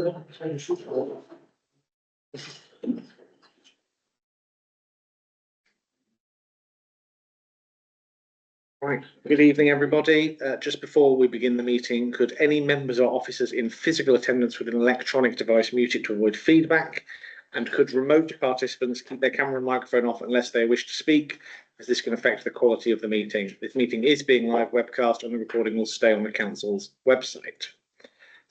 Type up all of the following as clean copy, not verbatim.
Right, good evening everybody. Just before we begin the meeting, could any members or officers in physical attendance with an electronic device mute it to avoid feedback? And could remote participants keep their camera and microphone off unless they wish to speak, as this can affect the quality of the meeting. This meeting is being live webcast and the recording will stay on the council's website.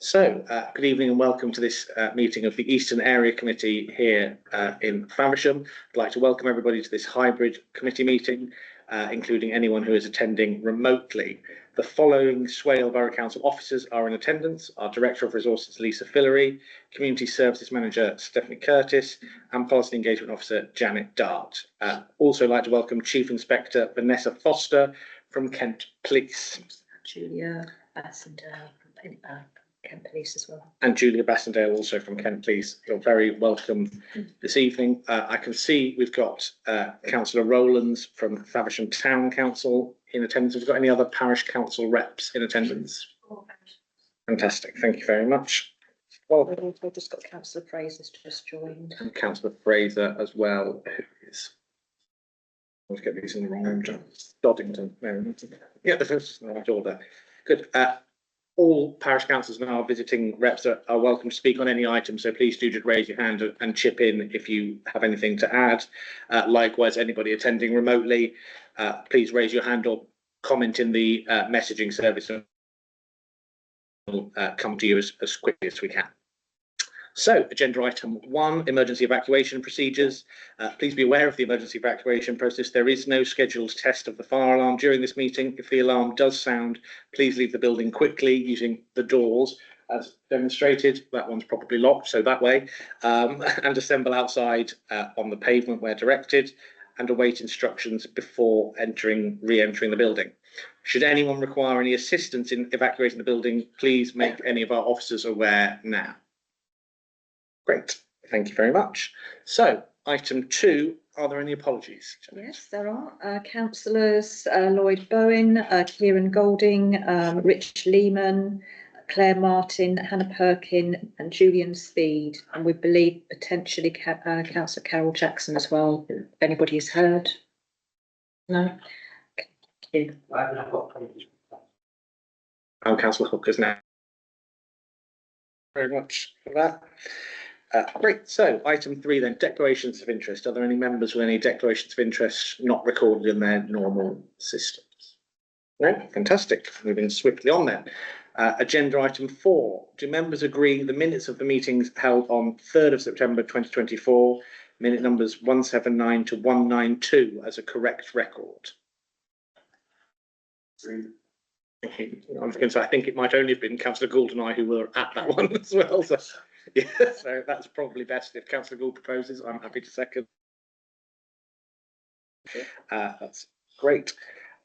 So, good evening and welcome to this meeting of the Eastern Area Committee here in Faversham. I'd like to welcome everybody to this hybrid committee meeting, including anyone who is attending remotely. The following Swale Borough Council officers are in attendance: our Director of Resources, Lisa Fillery, Community Services Manager, Stephanie Curtis, and Policy Engagement Officer, Janet Dart. Also like to welcome Chief Inspector Vanessa Foster from Kent Police. Julia Bassendale from Kent Police as well. And Julia Bassendale also from Kent Police. You're very welcome this evening. I can see we've got Councillor Rowlands from Faversham Town Council in attendance. Have we got any other parish council reps in attendance? Fantastic, thank you very much. Well, we've just got Councillor Fraser's just joined. And Councillor Fraser as well, who is, let's get these in the wrong order. Doddington, no, yeah, the first in the right order. Good. All parish councils now visiting reps are welcome to speak on any item, so please do just raise your hand and chip in if you have anything to add. Likewise, anybody attending remotely, please raise your hand or comment in the messaging service, and we'll come to you as quickly as we can. So, agenda item 1, emergency evacuation procedures. Please be aware of the emergency evacuation process. There is no scheduled test of the fire alarm during this meeting. If the alarm does sound, please leave the building quickly using the doors as demonstrated. That one's probably locked, so that way. And assemble outside on the pavement where directed, and await instructions before re-entering the building. Should anyone require any assistance in evacuating the building, please make any of our officers aware now. Great, thank you very much. So, item 2, are there any apologies? Yes, there are. Councillors Lloyd Bowen, Kieran Golding, Rich Lehman, Claire Martin, Hannah Perkin and Julian Speed, and we believe potentially Councillor Carol Jackson as well, if anybody has heard. No? Thank you. I'm Councillor Hookers now. Very much for that. Great, so item 3 then, declarations of interest. Are there any members with any declarations of interest not recorded in their normal systems? No, fantastic. Moving swiftly on then. Agenda item 4. Do members agree the minutes of the meetings held on 3rd of September 2024, minute numbers 179 to 192 as a correct record? I was going to say, I think it might only have been Councillor Gould and I who were at that one as well. So, yeah, so that's probably best if Councillor Gould proposes. I'm happy to second. That's great.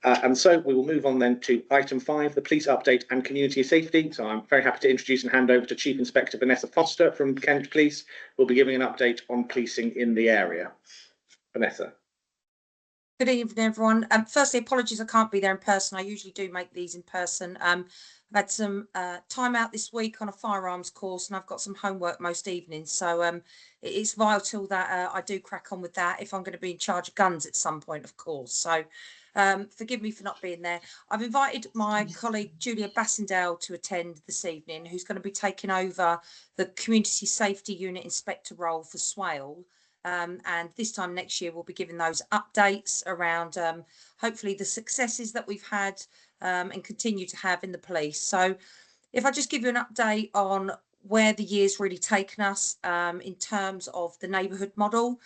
And so we will move on then to item 5, the police update and community safety. So I'm very happy to introduce and hand over to Chief Inspector Vanessa Foster from Kent Police, who will be giving an update on policing in the area. Vanessa. Good evening, everyone. Firstly, apologies I can't be there in person. I usually do make these in person. I've had some time out this week on a firearms course, and I've got some homework most evenings. So it is vital that I do crack on with that if I'm going to be in charge of guns at some point, of course. So forgive me for not being there. I've invited my colleague Julia Bassendale to attend this evening, who's going to be taking over the Community Safety Unit Inspector role for Swale. And this time next year, we'll be giving those updates around hopefully the successes that we've had and continue to have in the police. So if I just give you an update on where the year's really taken us in terms of the neighbourhood model.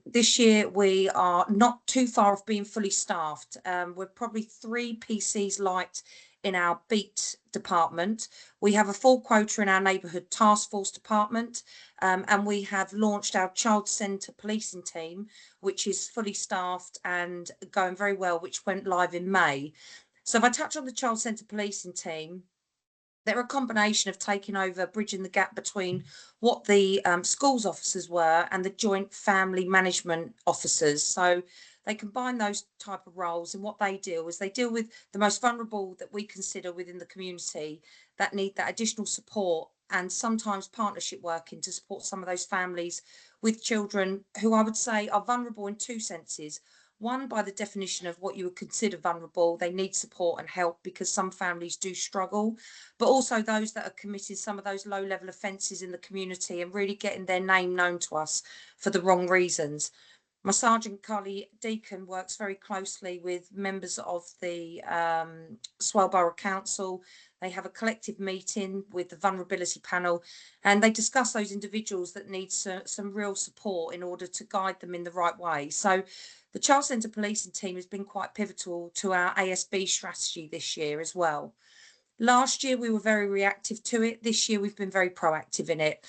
This year, we are not too far off being fully staffed. We're probably 3 PCs light in our beat department. We have a full quota in our neighbourhood task force department, and we have launched our child centre policing team, which is fully staffed and going very well, which went live in May. So if I touch on the child centre policing team, they're a combination of taking over, bridging the gap between what the schools officers were and the joint family management officers. So they combine those type of roles, and what they deal with the most vulnerable that we consider within the community that need that additional support and sometimes partnership working to support some of those families with children who I would say are vulnerable in two senses. One, by the definition of what you would consider vulnerable, they need support and help because some families do struggle, but also those that are committing some of those low level offences in the community and really getting their name known to us for the wrong reasons. My Sergeant Carly Deacon works very closely with members of the Swale Borough Council. They have a collective meeting with the vulnerability panel and they discuss those individuals that need some real support in order to guide them in the right way. So the Child Centre Policing team has been quite pivotal to our ASB strategy this year as well. Last year we were very reactive to it. This year we've been very proactive in it.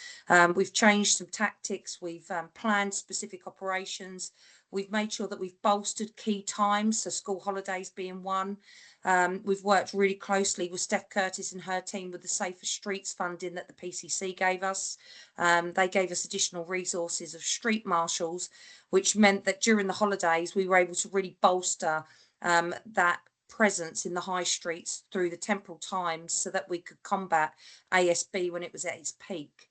We've changed some tactics. We've planned specific operations. We've made sure that we've bolstered key times, so school holidays being one. We've worked really closely with Steph Curtis and her team with the Safer Streets funding that the PCC gave us. They gave us additional resources of street marshals, which meant that during the holidays we were able to really bolster that presence in the high streets through the temporal times so that we could combat ASB when it was at its peak.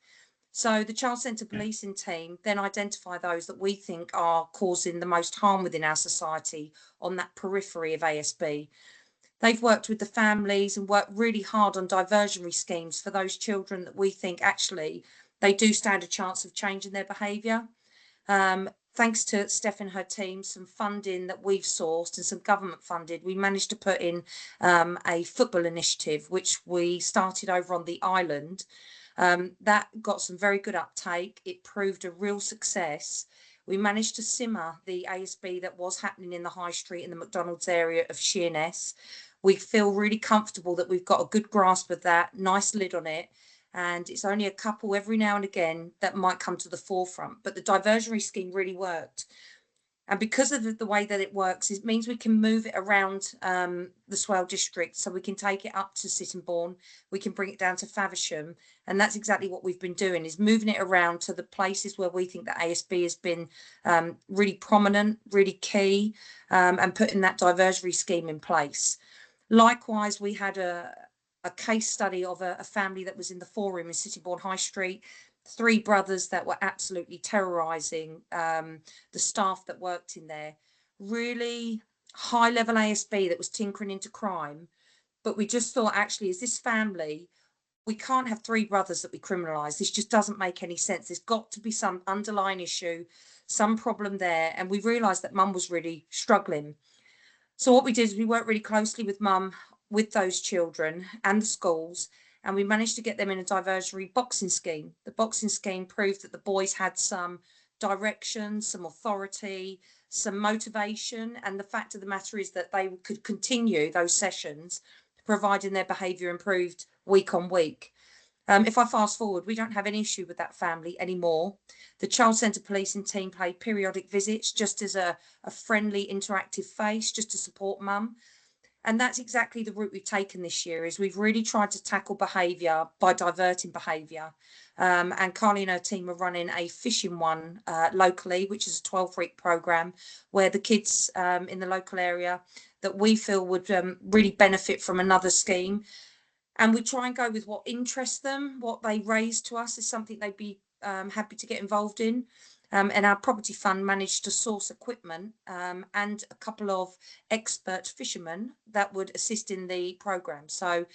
So the Child Centre Policing team then identify those that we think are causing the most harm within our society on that periphery of ASB. They've worked with the families and worked really hard on diversionary schemes for those children that we think actually they do stand a chance of changing their behaviour. Thanks to Steph and her team, some funding that we've sourced and some government funded, we managed to put in a football initiative, which we started over on the island. That got some very good uptake. It proved a real success. We managed to simmer the ASB that was happening in the high street in the McDonald's area of Sheerness. We feel really comfortable that we've got a good grasp of that, nice lid on it. And it's only a couple every now and again that might come to the forefront, but the diversionary scheme really worked. And because of the way that it works, it means we can move it around the Swale district. So we can take it up to Sittingbourne, we can bring it down to Faversham. And that's exactly what we've been doing, is moving it around to the places where we think that ASB has been really prominent, really key, and putting that diversionary scheme in place. Likewise, we had a case study of a family that was in the Forum in Sittingbourne High Street, 3 brothers that were absolutely terrorising the staff that worked in there. Really high level ASB that was tinkering into crime. But we just thought, actually, as this family, we can't have 3 brothers that we criminalise. This just doesn't make any sense. There's got to be some underlying issue, some problem there. And we realised that mum was really struggling. So what we did is we worked really closely with mum, with those children and the schools, and we managed to get them in a diversionary boxing scheme. The boxing scheme proved that the boys had some direction, some authority, some motivation, and the fact of the matter is that they could continue those sessions, providing their behaviour improved week on week. If I fast forward, we don't have any issue with that family anymore. The Child Centre Policing team pay periodic visits just as a friendly, interactive face, just to support mum. And that's exactly the route we've taken this year, is we've really tried to tackle behaviour by diverting behaviour. And Carly and her team are running a fishing one locally, which is a 12-week programme where the kids in the local area that we feel would really benefit from another scheme. And we try and go with what interests them, what they raise to us is something they'd be happy to get involved in. And our property fund managed to source equipment and a couple of expert fishermen that would assist in the programme. So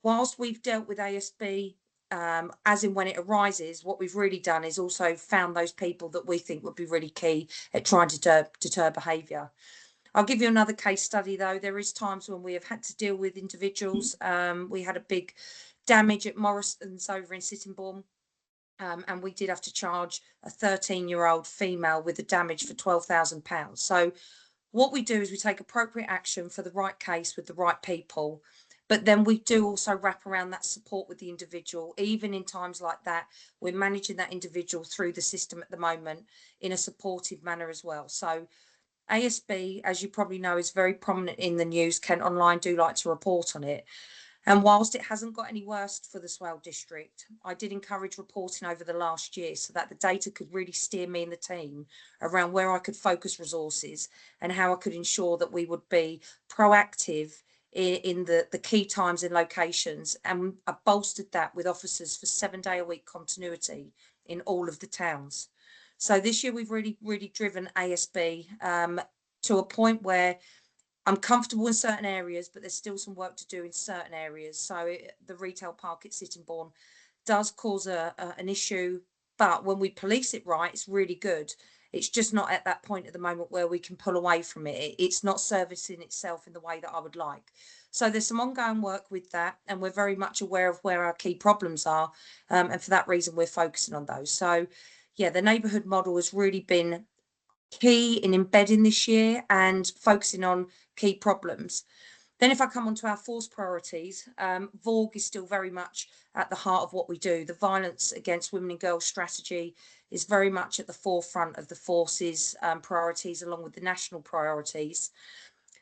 whilst we've dealt with ASB as in when it arises, what we've really done is also found those people that we think would be really key at trying to deter behaviour. I'll give you another case study though. There is times when we have had to deal with individuals. We had a big damage at Morrison's over in Sittingbourne. And we did have to charge a 13-year-old female with the damage for £12,000. So what we do is we take appropriate action for the right case with the right people. But then we do also wrap around that support with the individual. Even in times like that, we're managing that individual through the system at the moment in a supportive manner as well. So ASB, as you probably know, is very prominent in the news. Kent Online do like to report on it. And whilst it hasn't got any worse for the Swale district, I did encourage reporting over the last year so that the data could really steer me and the team around where I could focus resources and how I could ensure that we would be proactive in the key times and locations, and I bolstered that with officers for 7-day-a-week continuity in all of the towns. So this year we've really driven ASB to a point where I'm comfortable in certain areas, but there's still some work to do in certain areas. So the retail park at Sittingbourne does cause an issue, but when we police it right, it's really good. It's just not at that point at the moment where we can pull away from it. It's not servicing itself in the way that I would like. So there's some ongoing work with that, and we're very much aware of where our key problems are. And for that reason, we're focusing on those. So yeah, the neighbourhood model has really been key in embedding this year and focusing on key problems. Then if I come on to our force priorities, VORG is still very much at the heart of what we do. The violence against women and girls strategy is very much at the forefront of the force's priorities, along with the national priorities.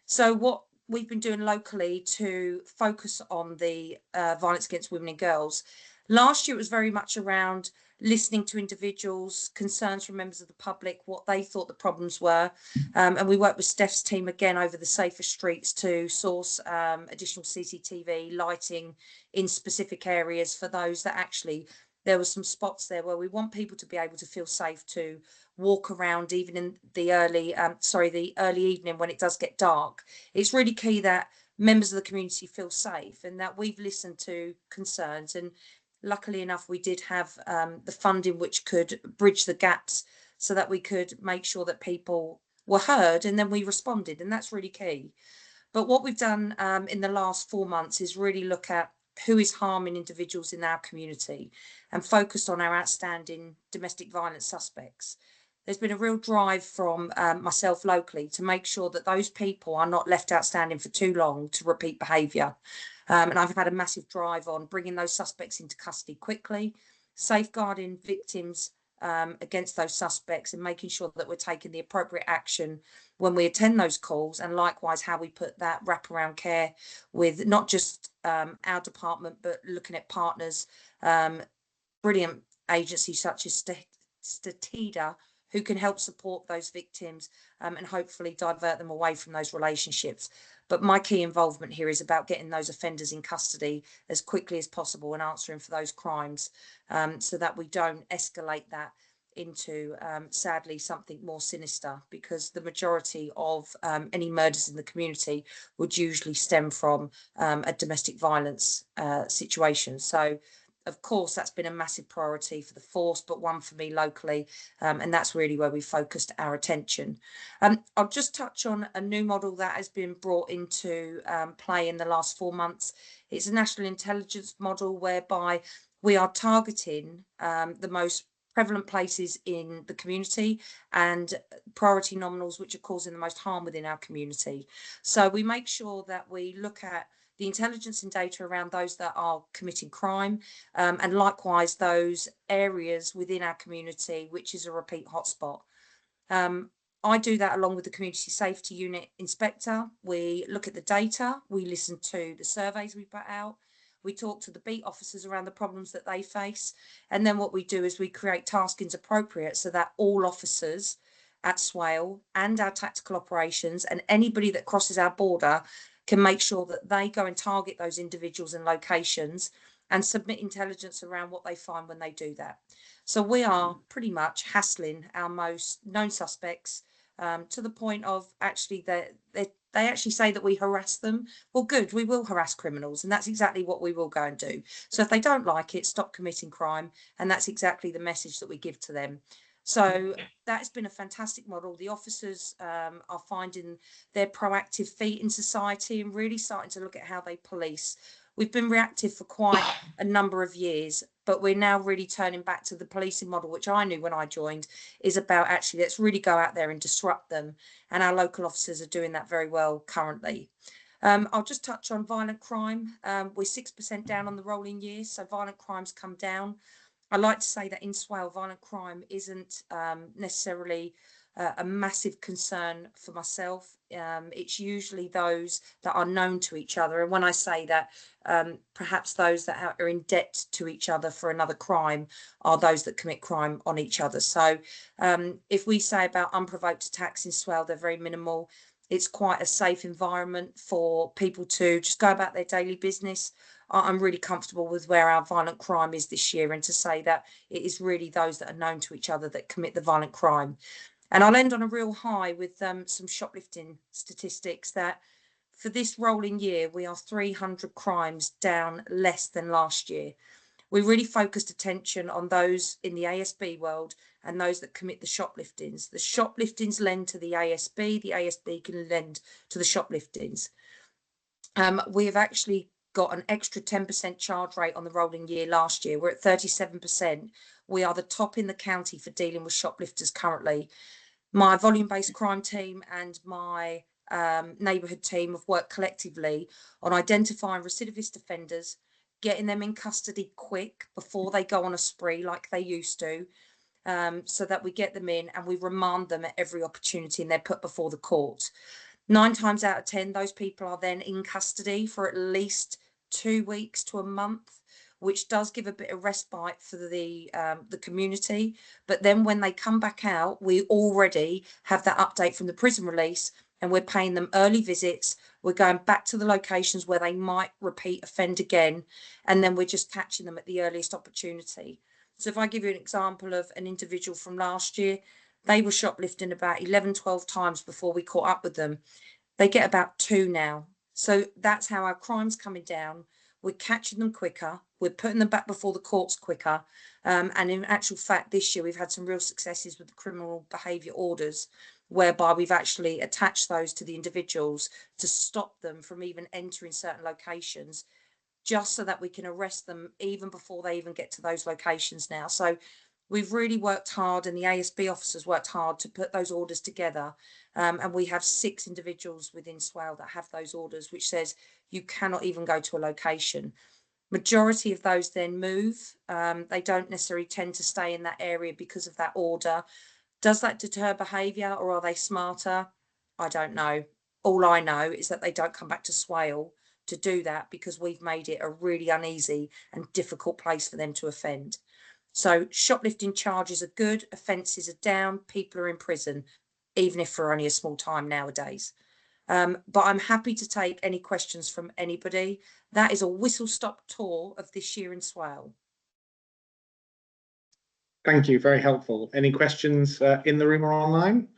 So what we've been doing locally to focus on the violence against women and girls, last year it was very much around listening to individuals, concerns from members of the public, what they thought the problems were. And we worked with Steph's team again over the Safer Streets to source additional CCTV lighting in specific areas for those that actually, there were some spots there where we want people to be able to feel safe to walk around even in the early evening when it does get dark. It's really key that members of the community feel safe and that we've listened to concerns, and luckily enough we did have the funding which could bridge the gaps so that we could make sure that people were heard, and then we responded, and that's really key. But what we've done in the last 4 months is really look at who is harming individuals in our community and focused on our outstanding domestic violence suspects. There's been a real drive from myself locally to make sure that those people are not left outstanding for too long to repeat behaviour. And I've had a massive drive on bringing those suspects into custody quickly, safeguarding victims against those suspects, and making sure that we're taking the appropriate action when we attend those calls, and likewise how we put that wraparound care with not just our department, but looking at partners, brilliant agencies such as Statida, who can help support those victims and hopefully divert them away from those relationships. But my key involvement here is about getting those offenders in custody as quickly as possible and answering for those crimes, so that we don't escalate that into sadly something more sinister, because the majority of any murders in the community would usually stem from a domestic violence situation. So of course, that's been a massive priority for the force, but one for me locally, and that's really where we focused our attention. I'll just touch on a new model that has been brought into play in the last 4 months. It's a national intelligence model whereby we are targeting the most prevalent places in the community and priority nominals which are causing the most harm within our community. So we make sure that we look at the intelligence and data around those that are committing crime, and likewise those areas within our community which is a repeat hotspot. I do that along with the Community Safety Unit Inspector. We look at the data, we listen to the surveys we put out, we talk to the beat officers around the problems that they face, and then what we do is we create taskings appropriate so that all officers at Swale and our tactical operations and anybody that crosses our border can make sure that they go and target those individuals and locations and submit intelligence around what they find when they do that. So we are pretty much hassling our most known suspects to the point of actually they actually say that we harass them. Well, good, we will harass criminals, and that's exactly what we will go and do. So if they don't like it, stop committing crime, and that's exactly the message that we give to them. So that's been a fantastic model. The officers are finding their proactive feet in society and really starting to look at how they police. We've been reactive for quite a number of years, but we're now really turning back to the policing model, which I knew when I joined, is about actually let's really go out there and disrupt them. And our local officers are doing that very well currently. I'll just touch on violent crime. We're 6% down on the rolling year, so violent crime's come down. I like to say that in Swale, violent crime isn't necessarily a massive concern for myself. It's usually those that are known to each other. And when I say that, perhaps those that are in debt to each other for another crime are those that commit crime on each other. So if we say about unprovoked attacks in Swale, they're very minimal. it's quite a safe environment for people to just go about their daily business. I'm really comfortable with where our violent crime is this year, and to say that it is really those that are known to each other that commit the violent crime. And I'll end on a real high with some shoplifting statistics that for this rolling year, we are 300 crimes down less than last year. We really focused attention on those in the ASB world and those that commit the shopliftings. The shopliftings lend to the ASB can lend to the shopliftings. We have actually got an extra 10% charge rate on the rolling year last year. We're at 37%. We are the top in the county for dealing with shoplifters currently. My volume-based crime team and my neighbourhood team have worked collectively on identifying recidivist offenders, getting them in custody quick before they go on a spree like they used to, so that we get them in and we remand them at every opportunity and they're put before the court. 9 times out of 10, those people are then in custody for at least 2 weeks to a month, which does give a bit of respite for the community. But then when they come back out, we already have that update from the prison release, and we're paying them early visits. We're going back to the locations where they might repeat offend again, and then we're just catching them at the earliest opportunity. So if I give you an example of an individual from last year, they were shoplifting about 11, 12 times before we caught up with them. They get about 2 now. So that's how our crime's coming down. We're catching them quicker. We're putting them back before the courts quicker. And in actual fact, this year we've had some real successes with the criminal behaviour orders, whereby we've actually attached those to the individuals to stop them from even entering certain locations, just so that we can arrest them even before they even get to those locations now. So we've really worked hard, and the ASB officers worked hard to put those orders together. And we have 6 individuals within Swale that have those orders, which says you cannot even go to a location. Majority of those then move. They don't necessarily tend to stay in that area because of that order. Does that deter behaviour, or are they smarter? I don't know. All I know is that they don't come back to Swale to do that because we've made it a really uneasy and difficult place for them to offend. So shoplifting charges are good, offences are down, people are in prison, even if for only a small time nowadays. But I'm happy to take any questions from anybody. That is a whistle-stop tour of this year in Swale. Thank you, very helpful. Any questions in the room or online?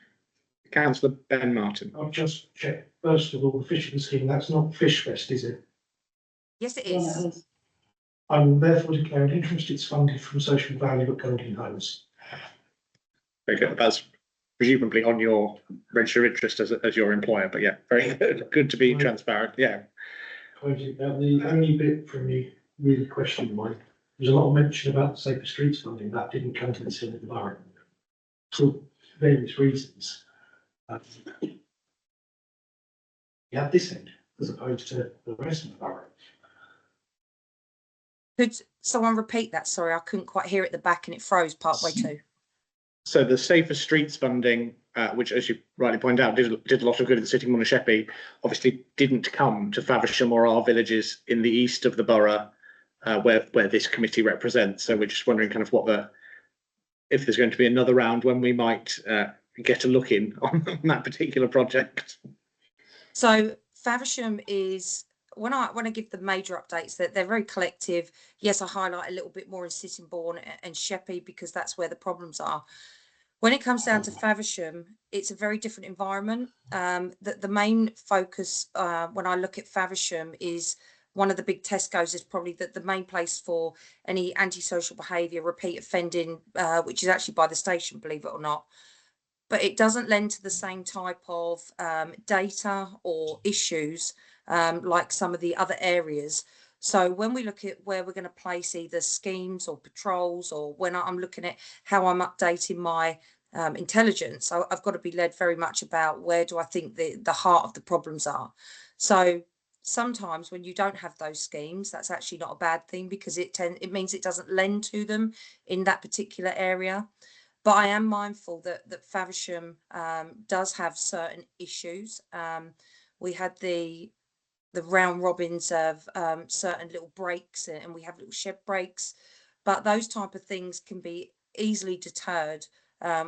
Councillor Ben Martin. I'll just check, first of all, the fishing scheme, that's not Fishfest, is it? Yes, it is. I will therefore declare an interest it's funded from social value at Golding Homes. Very good. That's presumably on your register of interest as your employer, but yeah, very good. Good to be transparent. Yeah. The only bit from me really question mine, there's a lot of mention about the Safer Streets funding, that didn't come to the Senate environment for various reasons. You have this end as opposed to the rest of the borough. Could someone repeat that? Sorry, I couldn't quite hear it at the back and it froze partway too. So the Safer Streets funding, which, as you rightly point out, did a lot of good in the city of Monosheppey, obviously didn't come to Faversham or our villages in the east of the borough, where this committee represents. So we're just wondering kind of if there's going to be another round when we might get a look in on that particular project. So Faversham is, when I give the major updates, that they're very collective. Yes, I highlight a little bit more in Sittingbourne and Sheppey because that's where the problems are. When it comes down to Faversham, it's a very different environment. The main focus when I look at Faversham is one of the big Tesco's is probably the main place for any antisocial behaviour, repeat offending, which is actually by the station, believe it or not. But it doesn't lend to the same type of data or issues like some of the other areas. So when we look at where we're going to place either schemes or patrols, or when I'm looking at how I'm updating my intelligence, I've got to be led very much about where do I think the heart of the problems are. So sometimes when you don't have those schemes, that's actually not a bad thing because it means it doesn't lend to them in that particular area. But I am mindful that Faversham does have certain issues. We had the round robins of certain little breaks, and we have little shed breaks, but those type of things can be easily deterred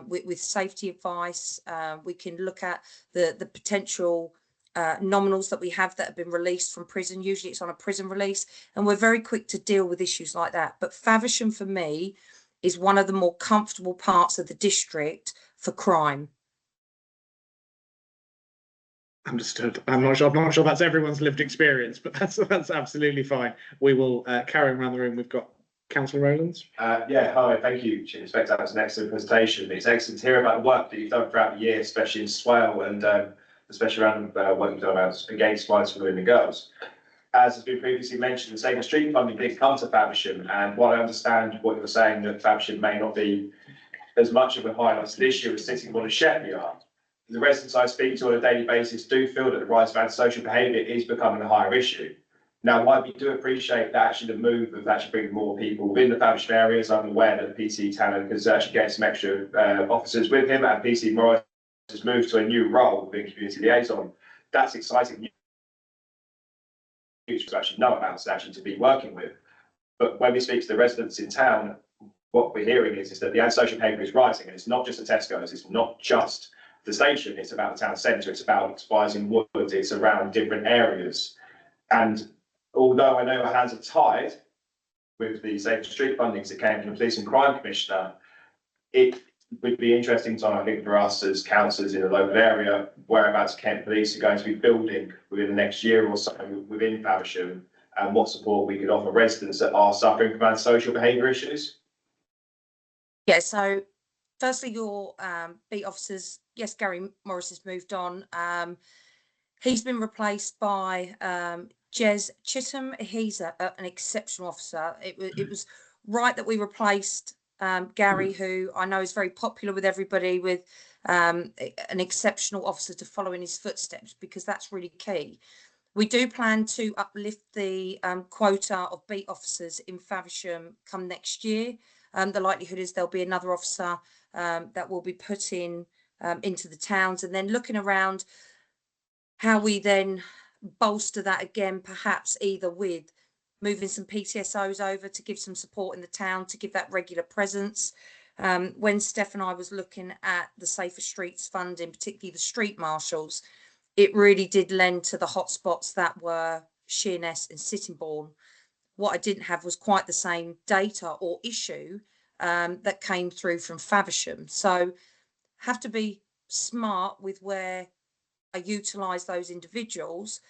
with safety advice. We can look at the potential nominals that we have that have been released from prison. Usually it's on a prison release, and we're very quick to deal with issues like that. But Faversham for me is one of the more comfortable parts of the district for crime. Understood. I'm not sure that's everyone's lived experience, but that's absolutely fine. We will carry on around the room. We've got Councillor Rowlands. Yeah, hi, thank you, Chief Inspector. That was an excellent presentation. It's excellent to hear about the work that you've done throughout the year, especially in Swale and especially around work you've done against violence for women and girls. As has been previously mentioned, the Safer Street funding did come to Faversham, and while I understand what you're saying, that Faversham may not be as much of a highlighted issue as Sittingbourne and Shepley are, the residents I speak to on a daily basis do feel that the rise of antisocial behaviour is becoming a higher issue. Now, while we do appreciate that actually the move of actually bringing more people within the Faversham areas, I'm aware that PC Tannen is actually getting some extra officers with him, and PC Morris has moved to a new role within community liaison. That's exciting news to actually know about and actually to be working with. But when we speak to the residents in town, what we're hearing is that the antisocial behaviour is rising, and it's not just the Tesco's, it's not just the station, it's about the town centre, it's about Rising Wood, it's around different areas. And although I know our hands are tied with the Safer Street fundings that came from the Police and Crime Commissioner, it would be interesting to know, I think, for us as councillors in the local area, whereabouts Kent Police are going to be building within the next year or so within Faversham, and what support we could offer residents that are suffering from antisocial behaviour issues. Yeah, so firstly, your beat officers, yes, Gary Morris has moved on. He's been replaced by Jez Chitham. He's an exceptional officer. It was right that we replaced Gary, who I know is very popular with everybody, with an exceptional officer to follow in his footsteps, because that's really key. We do plan to uplift the quota of beat officers in Faversham come next year. The likelihood is there'll be another officer that will be put in into the towns, and then looking around how we then bolster that again, perhaps either with moving some PTSOs over to give some support in the town, to give that regular presence. When Steph and I was looking at the Safer Streets funding, particularly the street marshals, it really did lend to the hotspots that were Sheerness and Sittingbourne. What I didn't have was quite the same data or issue that came through from Faversham. So have to be smart with where I utilise those individuals,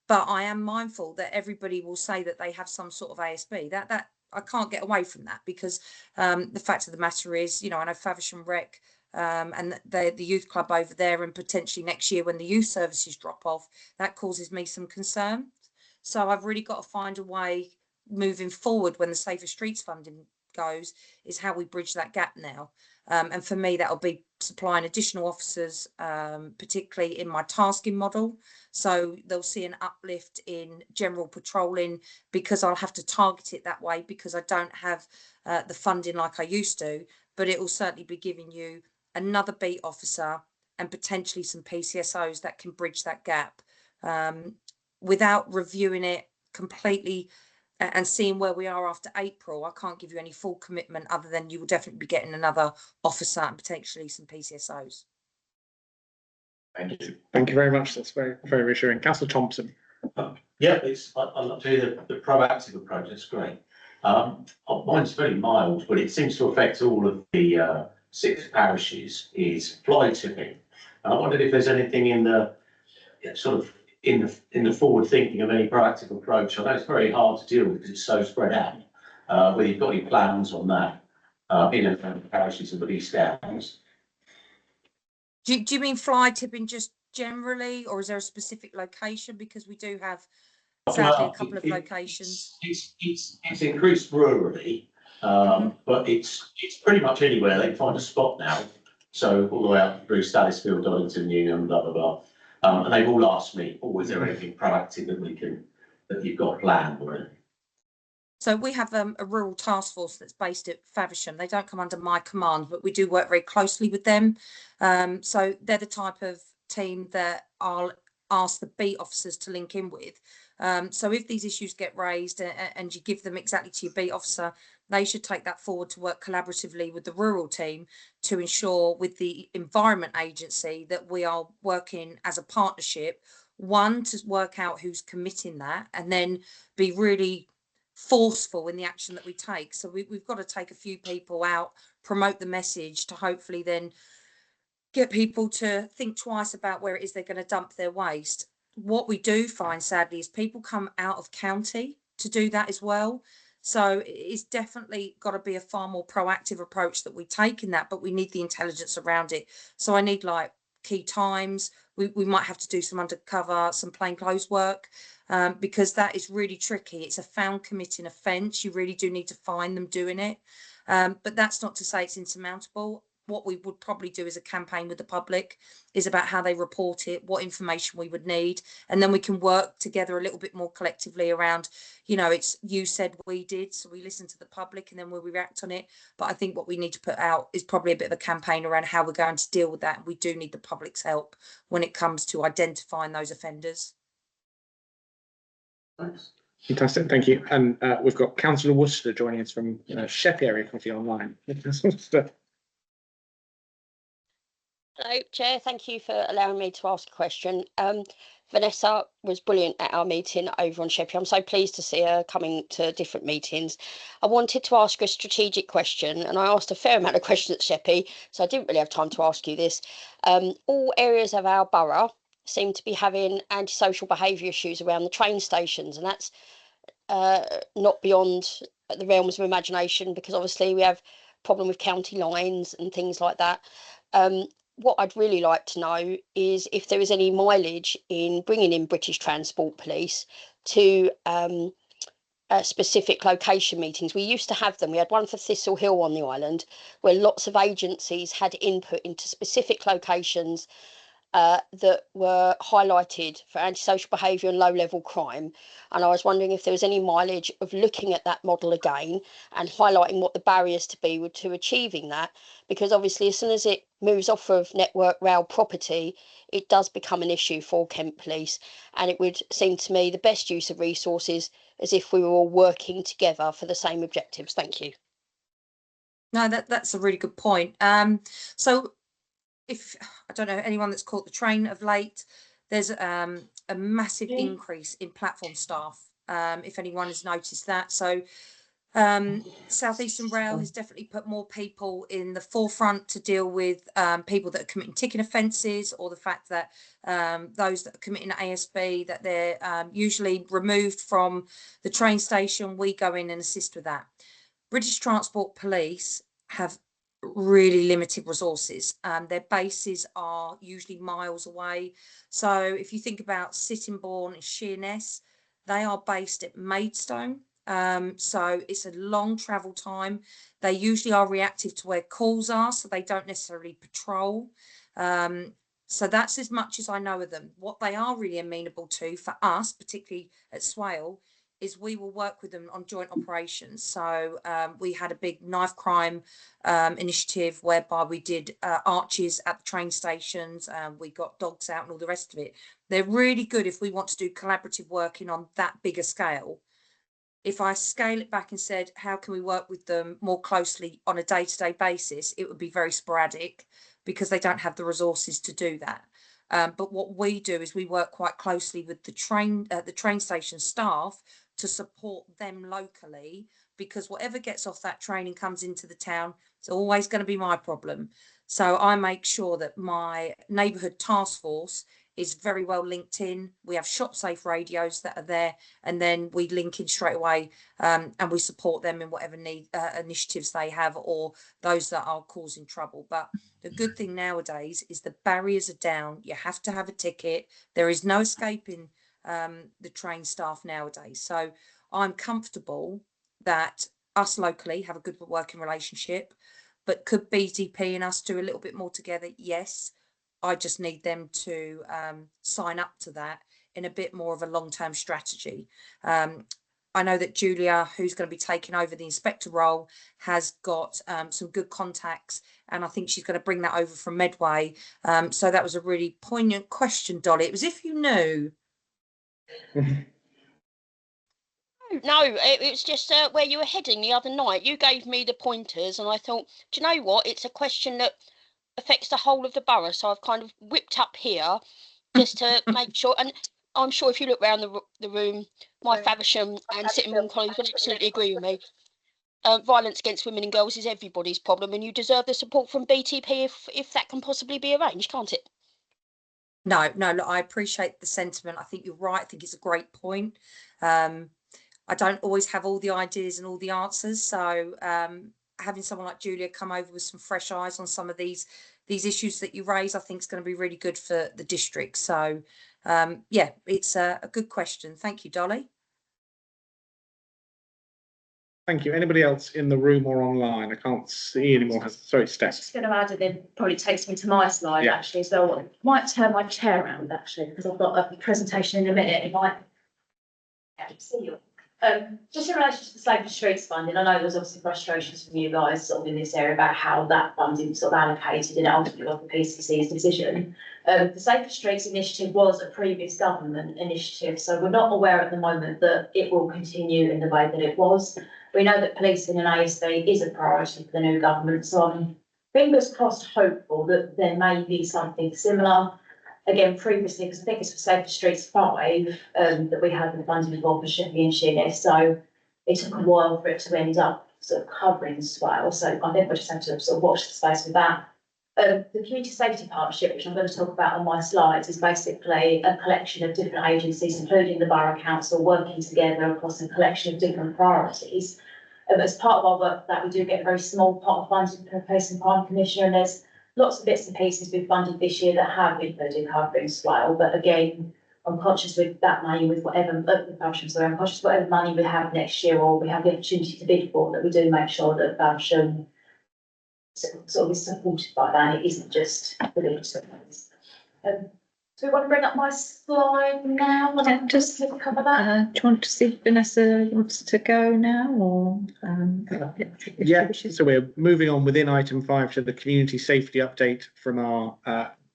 but I am mindful that everybody will say that they have some sort of ASB. That I can't get away from that, because the fact of the matter is, you know, I know Faversham Rec and the youth club over there, and potentially next year when the youth services drop off, that causes me some concern. So I've really got to find a way moving forward when the Safer Streets funding goes, is how we bridge that gap now. And for me, that'll be supplying additional officers, particularly in my tasking model. So they'll see an uplift in general patrolling, because I'll have to target it that way, because I don't have the funding like I used to. But it will certainly be giving you another beat officer and potentially some PCSOs that can bridge that gap, without reviewing it completely and seeing where we are after April. I can't give you any full commitment other than you will definitely be getting another officer and potentially some PCSOs. Thank you. Thank you very much. That's very, very reassuring. Councillor Thompson. Yeah, I love to hear the proactive approach. That's great. Mine's very mild, but it seems to affect all of the 6 parishes. Is fly tipping. And I wondered if there's anything in the sort of in the forward thinking of any proactive approach. I know it's very hard to deal with because it's so spread out. Whether you've got any plans on that in and around the parishes of the East Downs. Do you mean fly tipping just generally, or is there a specific location? Because we do have sadly a couple of locations. It's increased rurally, but it's pretty much anywhere. They can find a spot now. So all the way up through Stanisfield, Donington, Newham, blah blah blah. And they've all asked me, "Oh, is there anything proactive that you've got planned or anything?" So we have a rural task force that's based at Faversham. They don't come under my command, but we do work very closely with them. So they're the type of team that I'll ask the beat officers to link in with. So if these issues get raised and you give them exactly to your beat officer, they should take that forward to work collaboratively with the rural team to ensure with the Environment Agency that we are working as a partnership, one, to work out who's committing that, and then be really forceful in the action that we take. So we've got to take a few people out, promote the message to hopefully then get people to think twice about where it is they're going to dump their waste. What we do find, sadly, is people come out of county to do that as well. So it's definitely got to be a far more proactive approach that we take in that, but we need the intelligence around it. So I need like key times. We might have to do some undercover, some plainclothes work, because that is really tricky. It's a found committing offence. You really do need to find them doing it. But that's not to say it's insurmountable. What we would probably do as a campaign with the public is about how they report it, what information we would need, and then we can work together a little bit more collectively around, you know, it's you said, we did, so we listen to the public and then we'll react on it. But I think what we need to put out is probably a bit of a campaign around how we're going to deal with that. And we do need the public's help when it comes to identifying those offenders. Thanks. Fantastic, thank you. And we've got Councillor Worcester joining us from Shep Area Coffee Online. Hello, Chair. Thank you for allowing me to ask a question. Vanessa was brilliant at our meeting over on Sheppey. I'm so pleased to see her coming to different meetings. I wanted to ask her a strategic question, and I asked a fair amount of questions at Sheppey, so I didn't really have time to ask you this. All areas of our borough seem to be having antisocial behaviour issues around the train stations, and that's not beyond the realms of imagination, because obviously we have a problem with county lines and things like that. What I'd really like to know is if there is any mileage in bringing in British Transport Police to specific location meetings. We used to have them. We had one for Thistle Hill on the island, where lots of agencies had input into specific locations that were highlighted for antisocial behaviour and low-level crime. And I was wondering if there was any mileage of looking at that model again and highlighting what the barriers to be to achieving that, because obviously as soon as it moves off of Network Rail property, it does become an issue for Kent Police. And it would seem to me the best use of resources as if we were all working together for the same objectives. Thank you. No, that's a really good point. So if I don't know anyone that's caught the train of late, there's a massive increase in platform staff. If anyone has noticed that. So South Eastern Rail has definitely put more people in the forefront to deal with people that are committing ticking offences, or the fact that those that are committing ASB, that they're usually removed from the train station. We go in and assist with that. British Transport Police have really limited resources. Their bases are usually miles away. So if you think about Sittingbourne and Sheerness, they are based at Maidstone. So it's a long travel time. They usually are reactive to where calls are, so they don't necessarily patrol. So that's as much as I know of them. What they are really amenable to for us, particularly at Swale, is we will work with them on joint operations. So we had a big knife crime initiative whereby we did arches at the train stations. We got dogs out and all the rest of it. They're really good if we want to do collaborative working on that bigger scale. If I scale it back and said, how can we work with them more closely on a day-to-day basis, it would be very sporadic because they don't have the resources to do that. But what we do is we work quite closely with the train station staff to support them locally, because whatever gets off that train and comes into the town, it's always going to be my problem. So I make sure that my neighbourhood task force is very well linked in. We have shop safe radios that are there, and then we link in straight away, and we support them in whatever initiatives they have, or those that are causing trouble. But the good thing nowadays is the barriers are down. You have to have a ticket. There is no escaping the train staff nowadays. So I'm comfortable that us locally have a good working relationship, but could BDP and us do a little bit more together? Yes. I just need them to sign up to that in a bit more of a long-term strategy. I know that Julia, who's going to be taking over the inspector role, has got some good contacts, and I think she's going to bring that over from Medway. So that was a really poignant question, Dolly. It was if you knew. No, it was just where you were heading the other night. You gave me the pointers, and I thought, do you know what? It's a question that affects the whole of the borough, so I've kind of whipped up here just to make sure. And I'm sure if you look around the room, my Faversham and Sittingbourne colleagues will absolutely agree with me. Violence against women and girls is everybody's problem, and you deserve the support from BTP if that can possibly be arranged, can't it? No, look, I appreciate the sentiment. I think you're right. I think it's a great point. I don't always have all the ideas and all the answers. So having someone like Julia come over with some fresh eyes on some of these issues that you raise, I think is going to be really good for the district. So yeah, it's a good question. Thank you, Dolly. Thank you. Anybody else in the room or online? I can't see any more. Sorry, I was Steph. just going to add, and then probably takes me to my slide Yeah. actually, so I might turn my chair around actually, because I've got a presentation in a minute, it might. Yeah, see you. Just in relation to the Safer Streets funding, I know there was obviously frustrations from you guys sort of in this area about how that funding sort of allocated and it ultimately was the PCC's decision. The Safer Streets initiative was a previous government initiative, so we're not aware at the moment that it will continue in the way that it was. We know that policing and ASB is a priority for the new government, so I'm fingers crossed hopeful that there may be something similar. Again, previously, because I think it's for Safer Streets 5 that we had the funding for Sheppey and Sheerness, so it took a while for it to end up sort of covering Swale. So I think we'll just have to sort of watch the space with that. The Community Safety Partnership, which I'm going to talk about on my slides, is basically a collection of different agencies, including the Borough Council, working together across a collection of different priorities. As part of our work for that, we do get a very small pot of funding from the Police and Crime Commissioner, and there's lots of bits and pieces we've funded this year that have included covering Swale, but again, I'm conscious with that money, with whatever, I'm conscious whatever money we have next year or we have the opportunity to bid for, that we do make sure that Faversham sort of is supported by that, it isn't just the village. So we want to bring up my slide now, and just cover that. Do you want to see if Vanessa wants to go now or? Yeah, so we're moving on within item 5 to the community safety update from our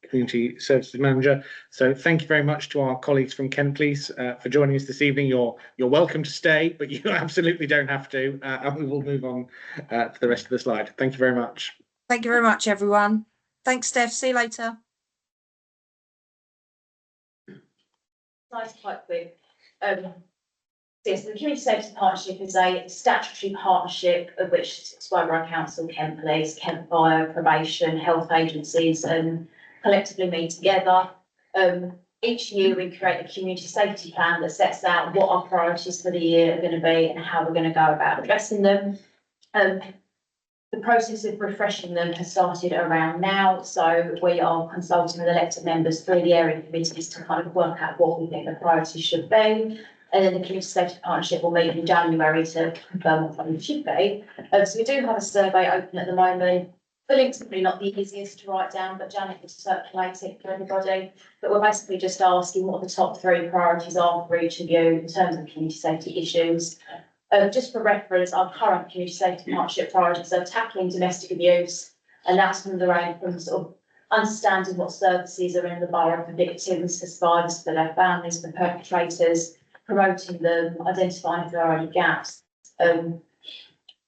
community services manager. So thank you very much to our colleagues from Kent Police for joining us this evening. You're welcome to stay, but you absolutely don't have to. And we will move on to the rest of the slide. Thank you very much. Thank you very much, everyone. Thanks, Steph. See you later. Slides quite quick. Yes, the Community Safety Partnership is a statutory partnership of which Swale Borough Council, Kent Police, Kent Fire, Probation, health agencies collectively meet together. Each year we create a community safety plan that sets out what our priorities for the year are going to be and how we're going to go about addressing them. The process of refreshing them has started around now, so we are consulting with elected members through the area committees to kind of work out what we think the priorities should be. And then the Community Safety Partnership will meet in January to confirm what they should be. So we do have a survey open at the moment. The link's probably not the easiest to write down, but Janet will circulate it for everybody. But we're basically just asking what the top 3 priorities are for each of you in terms of community safety issues. Just for reference, our current Community Safety Partnership priorities are tackling domestic abuse, and that's from the range from sort of understanding what services are in the borough for victims, for survivors, for their families, for perpetrators, promoting them, identifying if there are any gaps,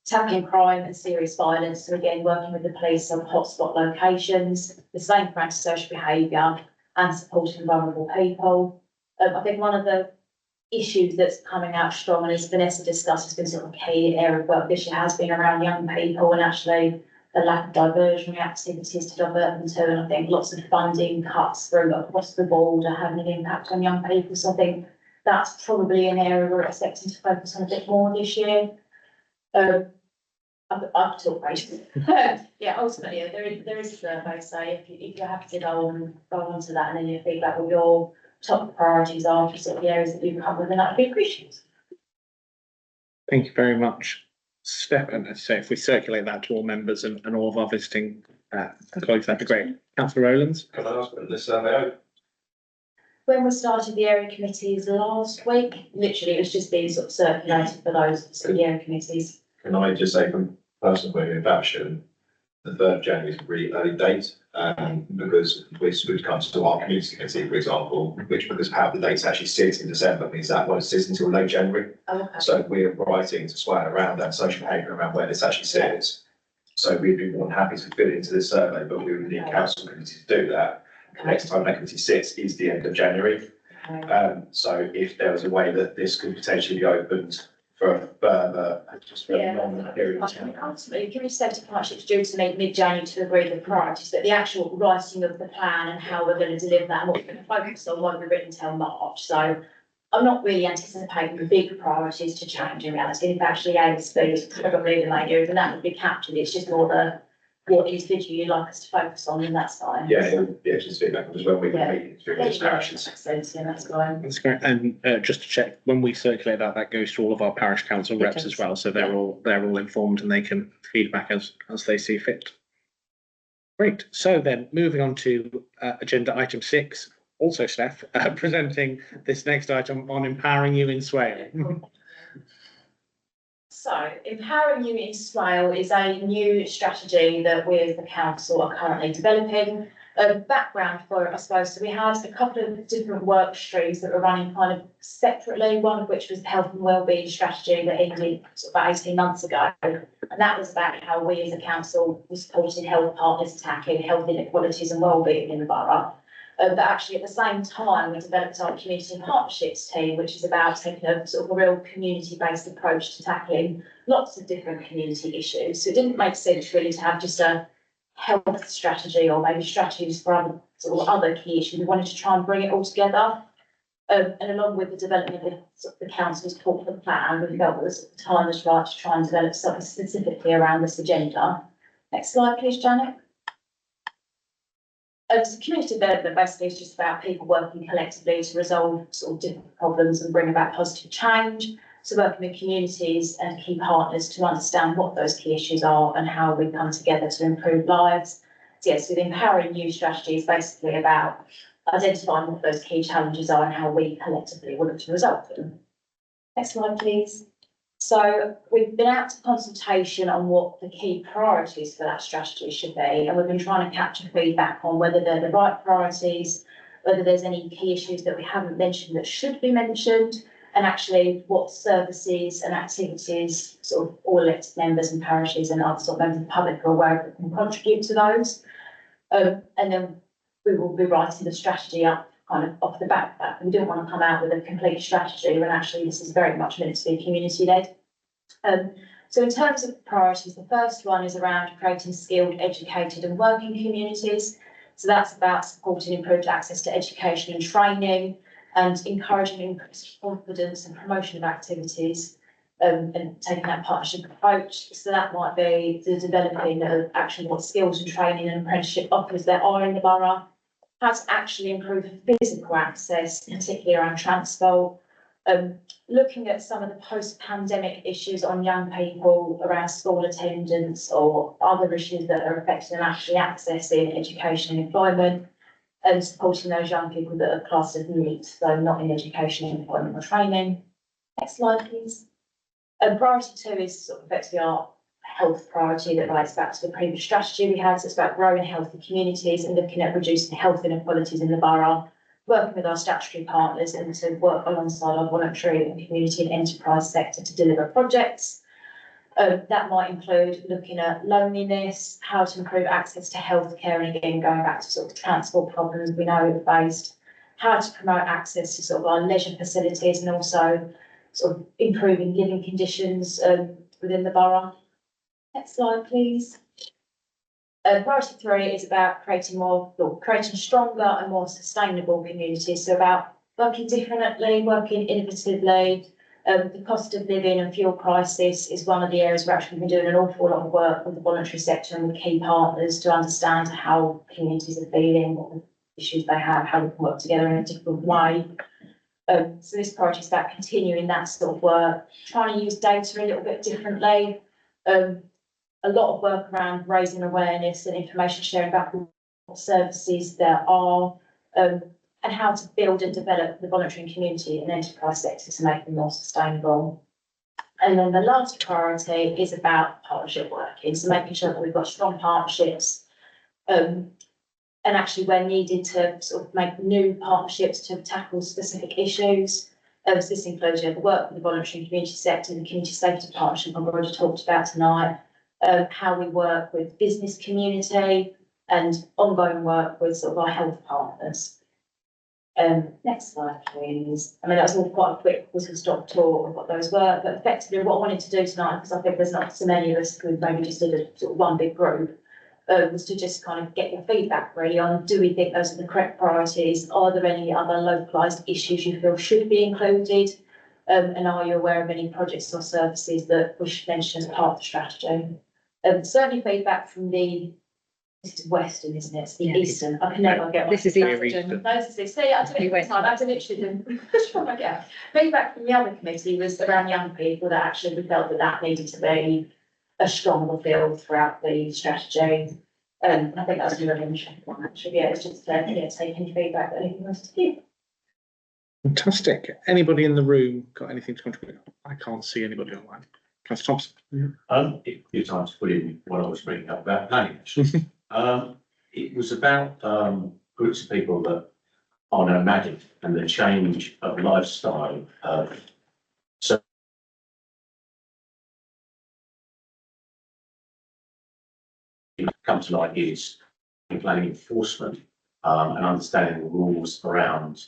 tackling crime and serious violence, so again, working with the police on hotspot locations, the same for antisocial behaviour and supporting vulnerable people. I think one of the issues that's coming out strong, and as Vanessa discussed, has been sort of a key area of work this year has been around young people and actually the lack of diversionary activities to divert them to, and I think lots of funding cuts through across the board are having an impact on young people, so I think that's probably an area we're expecting to focus on a bit more this year. I've talked about yeah, ultimately there is a survey, so if you're happy to go on to that and then your feedback with your top priorities are for sort of the areas that you cover, then that would be appreciated. Thank you very much, Steph. And so if we circulate that to all members and all of our visiting colleagues, that'd be great. Councillor Rowlands. Can I ask about the survey? When we started the area committees last week, literally it was just being sort of circulated for those sort of area committees. Can I just say from personal point of view, Faversham, the 3rd of January is a really early date, because this would come to our community committee, for example, which because how the dates actually sit in December means that won't sit until late January. Oh, okay. So we're writing to Swale around that social behaviour around where this actually sits. So we'd be more than happy to fit it into this survey, but we would need council committee to do that. The next time that committee sits is the end of January. Okay. So if there was a way that this could potentially be opened for a further, just for a Yeah. longer period of time. Ultimately, community safety partnerships due to meet mid-January to agree the priorities, but the actual writing of the plan and how we're going to deliver that and what we're going to focus on won't be written until March. So I'm not really anticipating the big priorities to change in reality. If actually A is probably the main area, then that would be captured. It's just more the what individual you'd like us to focus on, and that's fine. Yeah, it would be actually feedback as well. We can meet through those parishes. Makes sense, yeah, that's fine. That's great. And just to check, when we circulate that, that goes to all of our parish council It reps does. as well. So they're all informed and they can feedback as they see fit. Great. So then moving on to agenda item 6, also Steph, presenting this next item on empowering you in Swale. So empowering you in Swale is a new strategy that we as the council are currently developing. Background for it, I suppose, so we had a couple of different work streams that were running kind of separately, one of which was the health and wellbeing strategy that ended sort of about 18 months ago. And that was about how we as a council were supporting health partners tackling health inequalities and wellbeing in the borough. But actually at the same time, we developed our community partnerships team, which is about taking a sort of a real community-based approach to tackling lots of different community issues. So it didn't make sense really to have just a health strategy or maybe strategies for other sort of other key issues. We wanted to try and bring it all together. And along with the development of sort of the council's corporate plan, we felt that the time was right to try and develop something specifically around this agenda. Next slide, please, Janet. So community development basically is just about people working collectively to resolve sort of different problems and bring about positive change. So working with communities and key partners to understand what those key issues are and how we come together to improve lives. So yes, the empowering you strategy is basically about identifying what those key challenges are and how we collectively want to resolve them. Next slide, please. So we've been out to consultation on what the key priorities for that strategy should be, and we've been trying to capture feedback on whether they're the right priorities, whether there's any key issues that we haven't mentioned that should be mentioned, and actually what services and activities sort of all elected members and parishes and other sort of members of the public are aware of that can contribute to those. And then we will be writing the strategy up kind of off the back of that. We didn't want to come out with a complete strategy when actually this is very much meant to be community led. So in terms of priorities, the first one is around creating skilled, educated and working communities. So that's about supporting improved access to education and training and encouraging increased confidence and promotion of activities and taking that partnership approach. So that might be the developing of actually what skills and training and apprenticeship offers there are in the borough, how to actually improve physical access, particularly around transport, looking at some of the post-pandemic issues on young people around school attendance or other issues that are affecting them actually accessing education and employment, and supporting those young people that are classed as NEET, so not in education, employment or training. Next slide, please. Priority 2 is sort of effectively our health priority that relates back to the previous strategy we had. So it's about growing healthy communities and looking at reducing health inequalities in the borough, working with our statutory partners and to work alongside our voluntary and community and enterprise sector to deliver projects. That might include looking at loneliness, how to improve access to healthcare, and again, going back to sort of transport problems we know we've faced, how to promote access to sort of our leisure facilities and also sort of improving living conditions within the borough. Next slide, please. Priority 3 is about creating stronger and more sustainable communities. So about working differently, working innovatively. The cost of living and fuel crisis is one of the areas we're actually been doing an awful lot of work with the voluntary sector and with key partners to understand how communities are feeling, what issues they have, how we can work together in a different way. So this priority is about continuing that sort of work, trying to use data a little bit differently. A lot of work around raising awareness and information sharing about what services there are, and how to build and develop the voluntary community and enterprise sector to make them more sustainable. And then the last priority is about partnership working, so making sure that we've got strong partnerships. And actually where needed to sort of make new partnerships to tackle specific issues. So this includes the work with the voluntary and community sector, the community safety partnership I've already talked about tonight. How we work with business community and ongoing work with sort of our health partners. Next slide, please. I mean, that was all quite a quick whistle-stop tour of what those were, but effectively what I wanted to do tonight, because I think there's not so many of us who maybe just did a sort of one big group, was to just kind of get your feedback really on, do we think those are the correct priorities? Are there any other localised issues you feel should be included? And are you aware of any projects or services that we should mention as part of the strategy? Certainly feedback from this is Western, isn't it? It's the Yeah. Eastern. I can never get. This is Very Eastern. Eastern. Those are the, see, I do it every time. I have to literally do. Feedback from the other committee was around young people that actually we felt that that needed to be a stronger field throughout the strategy. I think that's a really interesting one, actually. Yeah, it's just, take any feedback that anyone wants to give. Fantastic. Anybody in the room got anything to contribute? I can't see anybody online. Councillor Thompson. A few times put in what I was bringing up about planning. actually. It was about groups of people that are nomadic and the change of lifestyle. So come to light is planning enforcement and understanding the rules around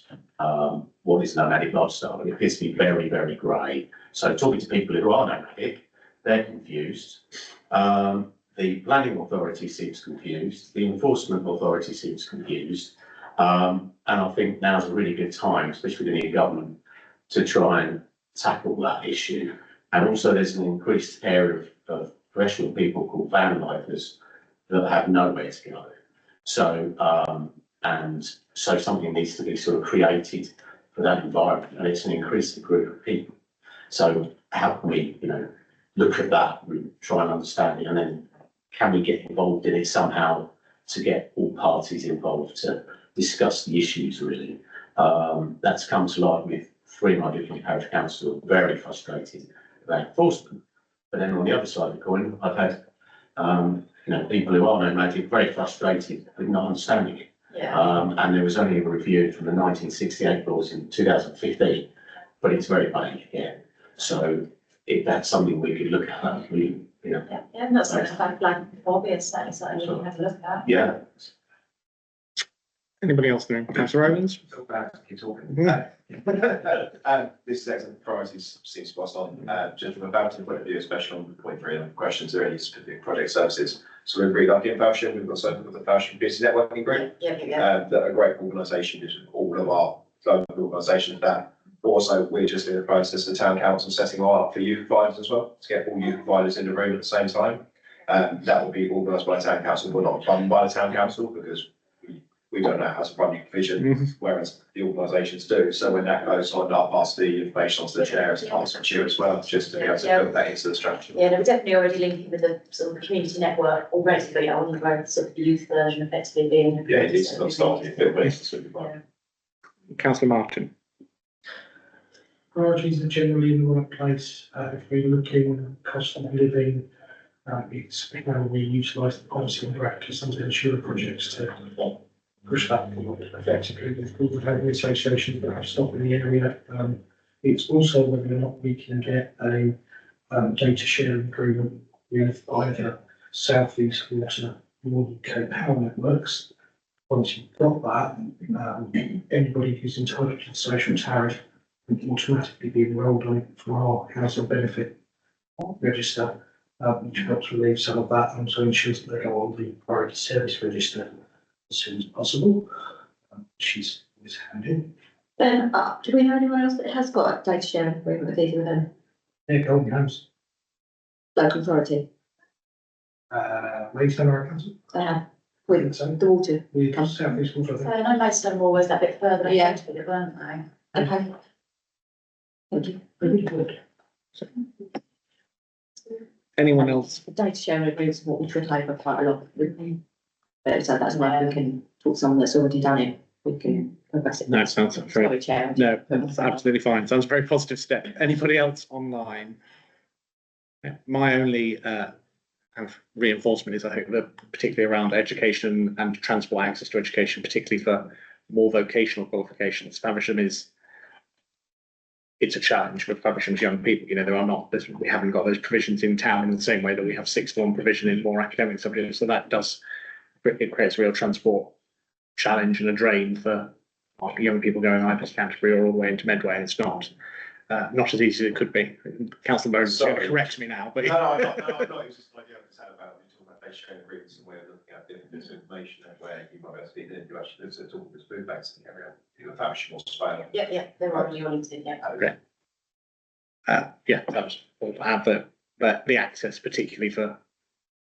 what is nomadic lifestyle. It appears to be very, very grey. So talking to people who are nomadic, they're confused. The planning authority seems confused. The enforcement authority seems confused. And I think now's a really good time, especially with the new government, to try and tackle that issue. And also there's an increased area of professional people called van lifers that have nowhere to go. So, so something needs to be sort of created for that environment, and it's an increasing group of people. So how can we, look at that, try and understand it, and then can we get involved in it somehow to get all parties involved to discuss the issues really? That's come to light with 3 of my different parish councils who are very frustrated about enforcement. But then on the other side of the coin, I've had, people who are nomadic very frustrated with not understanding it. Yeah. And there was only a review from the 1968 laws in 2015, but it's very vague again. So if that's something we could look at, Yeah, that's something I've flagged before, but it's certainly something we can have a look at. yeah. Anybody else there? Councillor Owens? Go back, keep talking. This is excellent. Priorities seems spot on. Just from a voucher point of view, especially on point 3 and questions, are any specific project services. So we've agreed on getting voucher. We've got something with the voucher community networking group. Yeah. That are a great organisation. Is all of our local organisations that. Also, we're just in the process of the town council setting all up for youth providers as well, to get all youth providers in the room at the same time. That will be organised by the town council, but not run by the town council, because we don't know how to run your provision, whereas the organisations do. So when that goes on, I'll pass the information on to the chair as a council chair as well, just to be able to build that into the structure. Yeah, no, we're definitely already linking with the sort of community network already, but on the road, sort of the youth version effectively being. Yeah, it is not starting to build it's really fine. Councillor Martin. Priorities are generally in the right place. If we're looking at cost of living, it's how we utilise the policy and practice and ensure projects to push that forward effectively with all the housing associations that have stock in the area. It's also whether or not we can get a data sharing agreement with either South East Water or UK Power Networks. Once you've got that, anybody who's entitled to the social tariff would automatically be enrolled on it from our household benefit register, which helps relieve some of that and also ensures that they go on the priority service register as soon as possible, which is always handy. Do we know anyone else that has got a data sharing agreement with either of them? Yeah, Golden Homes, Local authority? Maidstone Borough Council, They have, I think so. the water. With South East Water, I think. So I know Maidstone were always that bit further Yeah. ahead with it, weren't they? Okay. Thank you. Anyone else? The data sharing agreements is what we trickle over quite a lot. So that's why we can talk to someone that's already done it, we can progress it. No, it sounds very, Sorry, Chair. no, that's absolutely fine. Sounds a very positive step. Anybody else online? My only kind of reinforcement is I think that particularly around education and transport access to education, particularly for more vocational qualifications, Faversham it's a challenge with Faversham's young people. We haven't got those provisions in town in the same way that we have sixth form provision in more academic subjects. So that it creates a real transport challenge and a drain for young people going either to Canterbury or all the way into Medway. And it's not as easy as it could be. Councillor Burns correct me now, but No, I'm not. It was just an idea I had about you talking about face sharing agreements and we're looking at different bits of information and where you might be able to feed in. You actually there's all this food banks in the area. You know, Faversham or Spain. Yeah, they're already on it, yeah. Okay. Yeah, that was to have the access, particularly for.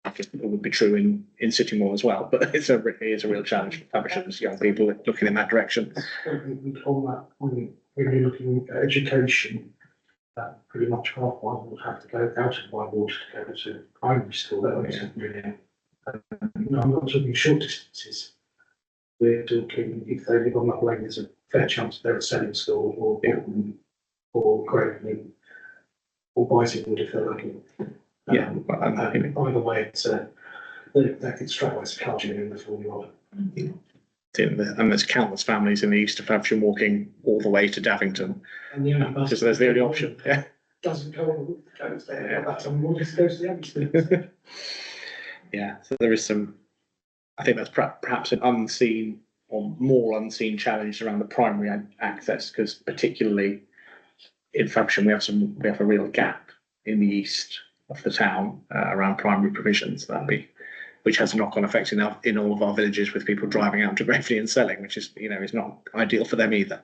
I think it would be true in Sittingbourne as well, but it is a real challenge for Faversham's young people looking in that direction. And on that, when you're looking at education, pretty much half one will have to go out of Whitewater to go to primary school. That isn't really. I'm not talking short distances. We're talking if they live on that lane, there's a fair chance they're at Selling School or Craven or Bicycle if they're lucky. Either way, it's they can struggle as a culture in the formula. And there's countless families in the east of Faversham walking all the way to Davington. And the only bus because there's the only option. Yeah. Doesn't go on the route that goes there. That's on more just goes to the other. Yeah. So there is some. I think that's perhaps an unseen or more unseen challenge around the primary access, because particularly in Faversham we have a real gap in the east of the town around primary provisions. Which has a knock-on effect in all of our villages with people driving out to Gravely and selling, which is is not ideal for them either.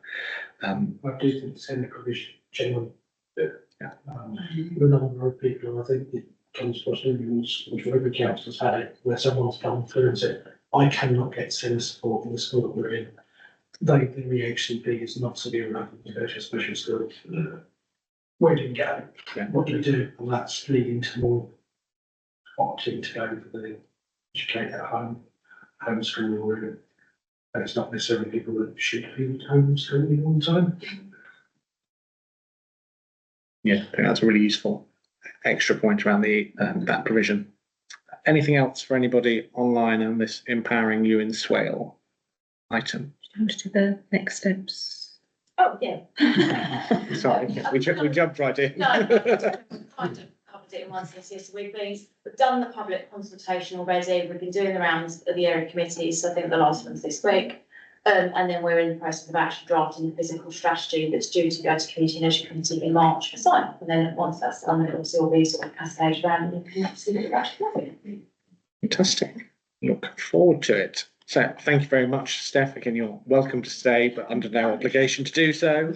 I do think send provision genuine. Yeah. The number of people, and I think it comes across the rules, which every council's had it, where someone's come through and said, I cannot get SEND support in the school that we're in. The HCP is not severe enough to go to a special school. Where do we go? Yeah. What do we do? And that's leading to more opting to go for the educate at home, homeschool route. And it's not necessarily people that should be homeschooling all the time. Yeah, I think that's a really useful extra point around the that provision. Anything else for anybody online on this empowering you in Swale item? Time to do the next steps. Oh, yeah. Sorry, we jumped right in. No, kind of covered it in one sentence. Yes, we've done the public consultation already. We've been doing the rounds of the area committees. So I think the last one's this week. And then we're in the process of actually drafting the physical strategy that's due to go to Community and Leisure Committee in March for sign off. And then once that's done, it'll all be sort of cascade around and you can see what we're actually having. Fantastic. Look forward to it. So thank you very much, Steph. Again, you're welcome to stay, but under no obligation to do so.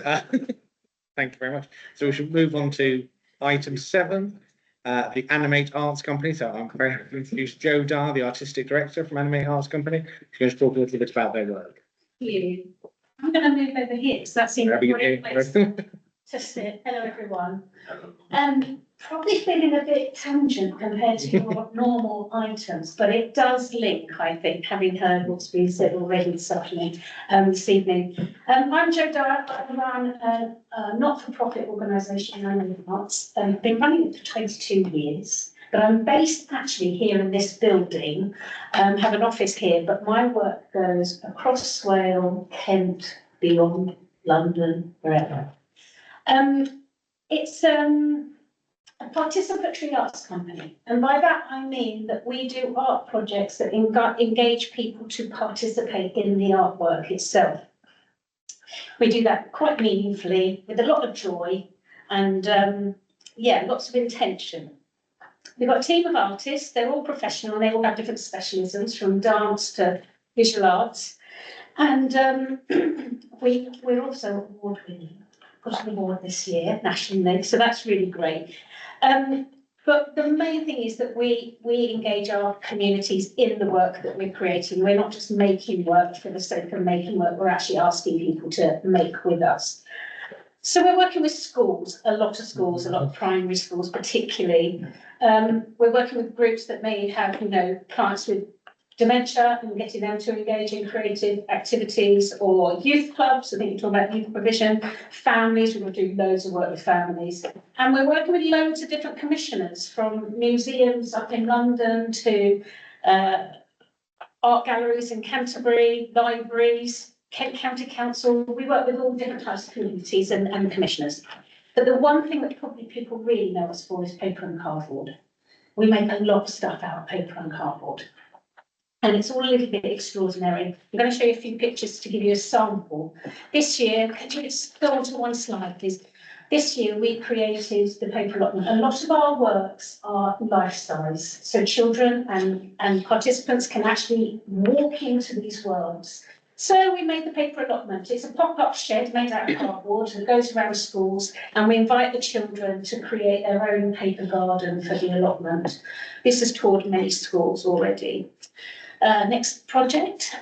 Thank you very much. So we should move on to item 7, the Animate Arts Company. So I'm very happy to introduce Jo Dar, the Artistic Director from Animate Arts Company. She's going to talk a little bit about their work. You. I'm going to move over here because that seems Wherever a you great go. place to sit. Hello, everyone. Probably feeling a bit tangent compared to your normal items, but it does link, I think, having heard what's been said already this evening. I'm Jo Dar. I run a not-for-profit organisation, Animate Arts. I've been running it for 22 years. But I'm based actually here in this building, have an office here, but my work goes across Swale, Kent, beyond London, wherever. It's a participatory arts company, and by that I mean that we do art projects that engage people to participate in the artwork itself. We do that quite meaningfully, with a lot of joy, and lots of intention. We've got a team of artists, they're all professional, they all have different specialisms from dance to visual arts. And we're also award winning, got an award this year nationally, so that's really great. But the main thing is that we engage our communities in the work that we're creating. We're not just making work for the sake of making work, we're actually asking people to make with us. So we're working with schools, a lot of primary schools particularly. We're working with groups that may have, clients with dementia and getting them to engage in creative activities, or youth clubs. I think you're talking about youth provision, families. We're going to do loads of work with families. And we're working with loads of different commissioners, from museums up in London to art galleries in Canterbury, libraries, Kent County Council. We work with all different types of communities and commissioners. But the one thing that probably people really know us for is paper and cardboard. We make a lot of stuff out of paper and cardboard. And it's all a little bit extraordinary. I'm going to show you a few pictures to give you a sample. This year, could you just go on to one slide, please? This year, we created the paper allotment. A lot of our works are life-size, so children and participants can actually walk into these worlds. So we made the paper allotment. It's a pop-up shed made out of cardboard that goes around schools, and we invite the children to create their own paper garden for the allotment. This has toured many schools already. Next project,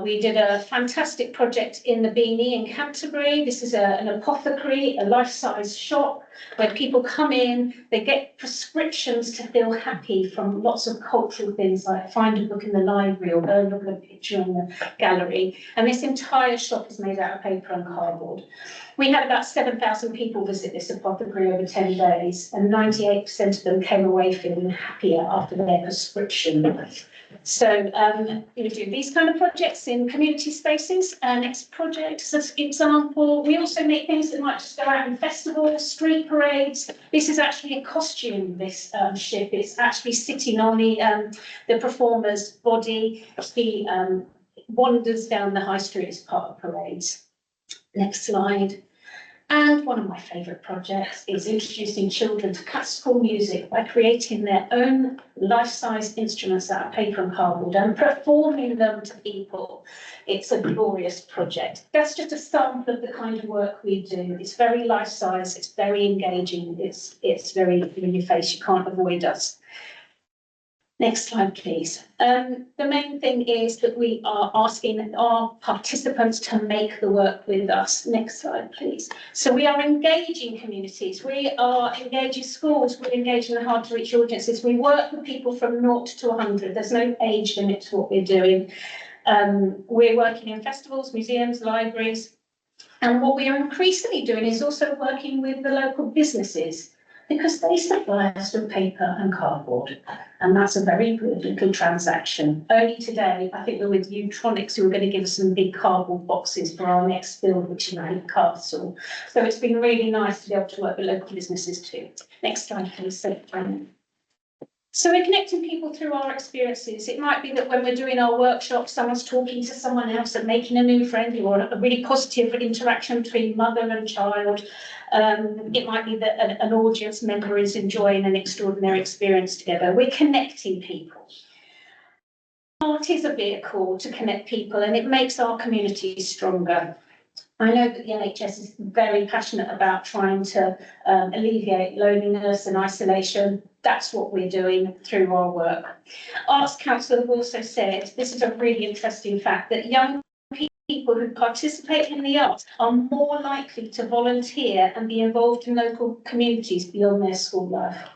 we did a fantastic project in the Beanie in Canterbury. This is an apothecary, a life-size shop where people come in, they get prescriptions to feel happy from lots of cultural things, like find a book in the library or go and look at a picture in the gallery. And this entire shop is made out of paper and cardboard. We had about 7,000 people visit this apothecary over 10 days, and 98% of them came away feeling happier after their prescription. So we do these kind of projects in community spaces. Next project is an example. We also make things that might just go out in festivals, street parades. This is actually a costume, this ship. It's actually sitting on the performer's body. He wanders down the high street as part of parades. Next slide. And one of my favourite projects is introducing children to classical music by creating their own life-size instruments out of paper and cardboard and performing them to people. It's a glorious project. That's just a sample of the kind of work we do. It's very life-size, it's very engaging, it's very in your face, you can't avoid us. Next slide, please. The main thing is that we are asking our participants to make the work with us. Next slide, please. So we are engaging communities. We are engaging schools. We're engaging the hard to reach audiences. We work with people from 0 to 100. There's no age limit to what we're doing. We're working in festivals, museums, libraries. And what we are increasingly doing is also working with the local businesses, because they supply us with paper and cardboard. And that's a very good little transaction. Only today, I think we're with Utronics, who are going to give us some big cardboard boxes for our next build, which is in Castle. So it's been really nice to be able to work with local businesses too. Next slide, please. So we're connecting people through our experiences. It might be that when we're doing our workshops, someone's talking to someone else and making a new friend, or a really positive interaction between mother and child. It might be that an audience member is enjoying an extraordinary experience together. We're connecting people. Art is a vehicle to connect people, and it makes our communities stronger. I know that the NHS is very passionate about trying to alleviate loneliness and isolation. That's what we're doing through our work. Arts Council have also said, this is a really interesting fact, that young people who participate in the arts are more likely to volunteer and be involved in local communities beyond their school life.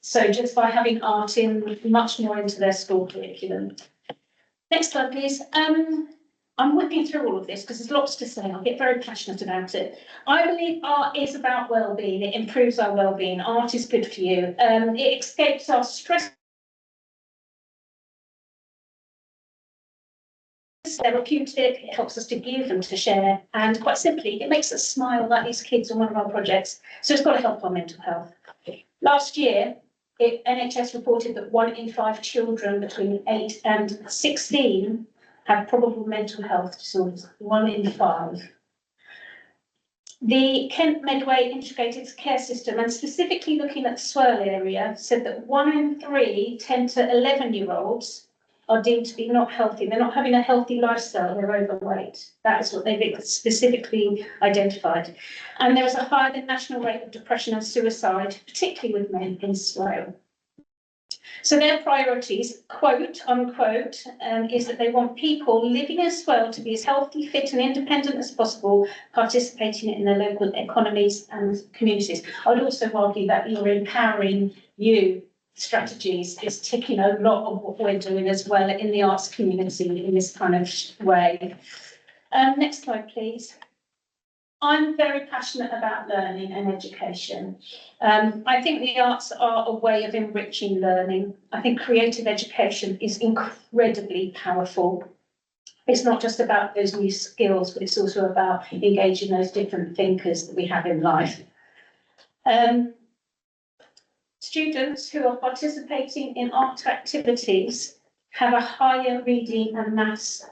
So just by having art in much more into their school curriculum. Next slide, please. I'm whipping through all of this because there's lots to say. I'll get very passionate about it. I believe art is about well-being. It improves our well-being. Art is good for you. It escapes our stress. It's therapeutic. It helps us to give and to share. And quite simply, it makes us smile like these kids on one of our projects. So it's got to help our mental health. Last year, NHS reported that 1 in 5 children between 8 and 16 have probable mental health disorders, 1 in 5. The Kent Medway Integrated Care System, and specifically looking at the Swirl area, said that 1 in 3 10 to 11-year-olds are deemed to be not healthy. They're not having a healthy lifestyle, they're overweight. That is what they've specifically identified. And there is a higher than national rate of depression and suicide, particularly with men in Swale. So their priorities, quote, unquote, is that they want people living in Swale to be as healthy, fit and independent as possible, participating in their local economies and communities. I would also argue that you're empowering you strategies is ticking a lot of what we're doing as well in the arts community in this kind of way. Next slide, please. I'm very passionate about learning and education. I think the arts are a way of enriching learning. I think creative education is incredibly powerful. It's not just about those new skills, but it's also about engaging those different thinkers that we have in life. Students who are participating in art activities have a higher reading and maths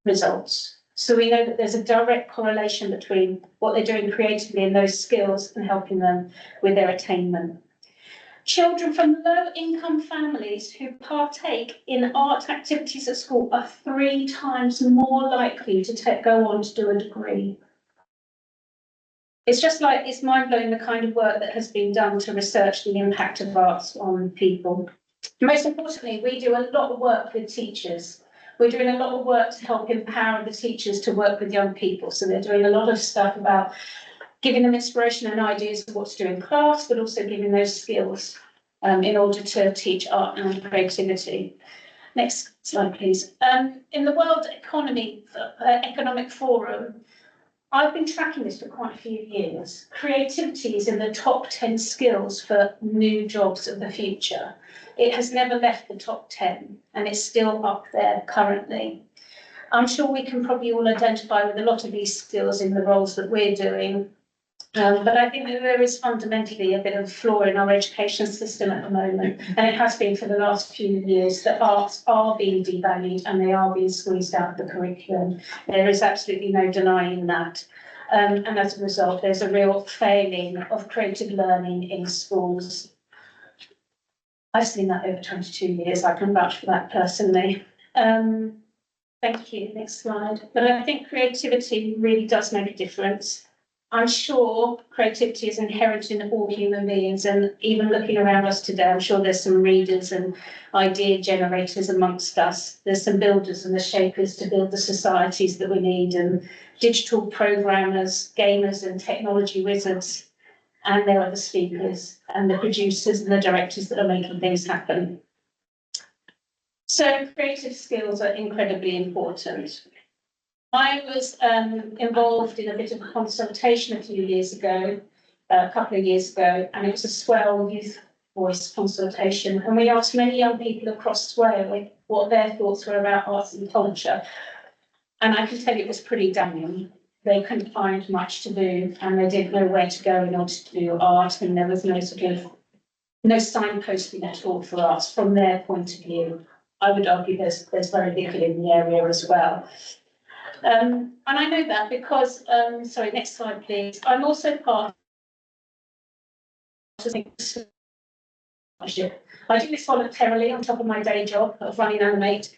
results. So we know that there's a direct correlation between what they're doing creatively and those skills and helping them with their attainment. Children from low-income families who partake in art activities at school are 3 times more likely to go on to do a degree. It's just like, it's mind-blowing the kind of work that has been done to research the impact of arts on people. Most importantly, we do a lot of work with teachers. We're doing a lot of work to help empower the teachers to work with young people. So they're doing a lot of stuff about giving them inspiration and ideas of what to do in class, but also giving those skills in order to teach art and creativity. Next slide, please. In the World Economic Forum, I've been tracking this for quite a few years. Creativity is in the top 10 skills for new jobs of the future. It has never left the top 10 and it's still up there currently. I'm sure we can probably all identify with a lot of these skills in the roles that we're doing. But I think that there is fundamentally a bit of a flaw in our education system at the moment, and it has been for the last few years, that arts are being devalued and they are being squeezed out of the curriculum. There is absolutely no denying that. And as a result, there's a real failing of creative learning in schools. I've seen that over 22 years. I can vouch for that personally. Thank you. Next slide. But I think creativity really does make a difference. I'm sure creativity is inherent in all human beings, and even looking around us today, I'm sure there's some readers and idea generators amongst us. There's some builders and the shapers to build the societies that we need, and digital programmers, gamers and technology wizards. And there are the speakers and the producers and the directors that are making things happen. So creative skills are incredibly important. I was involved in a bit of a consultation a couple of years ago, and it was a Swale Youth Voice consultation. And we asked many young people across Swale what their thoughts were about arts and culture. And I can tell you it was pretty damning. They couldn't find much to do and they didn't know where to go in order to do art. And there was no signposting at all for arts from their point of view. I would argue there's very little in the area as well. And I know that because, sorry, next slide, please. I'm also part of the I do this voluntarily on top of my day job of running Animate.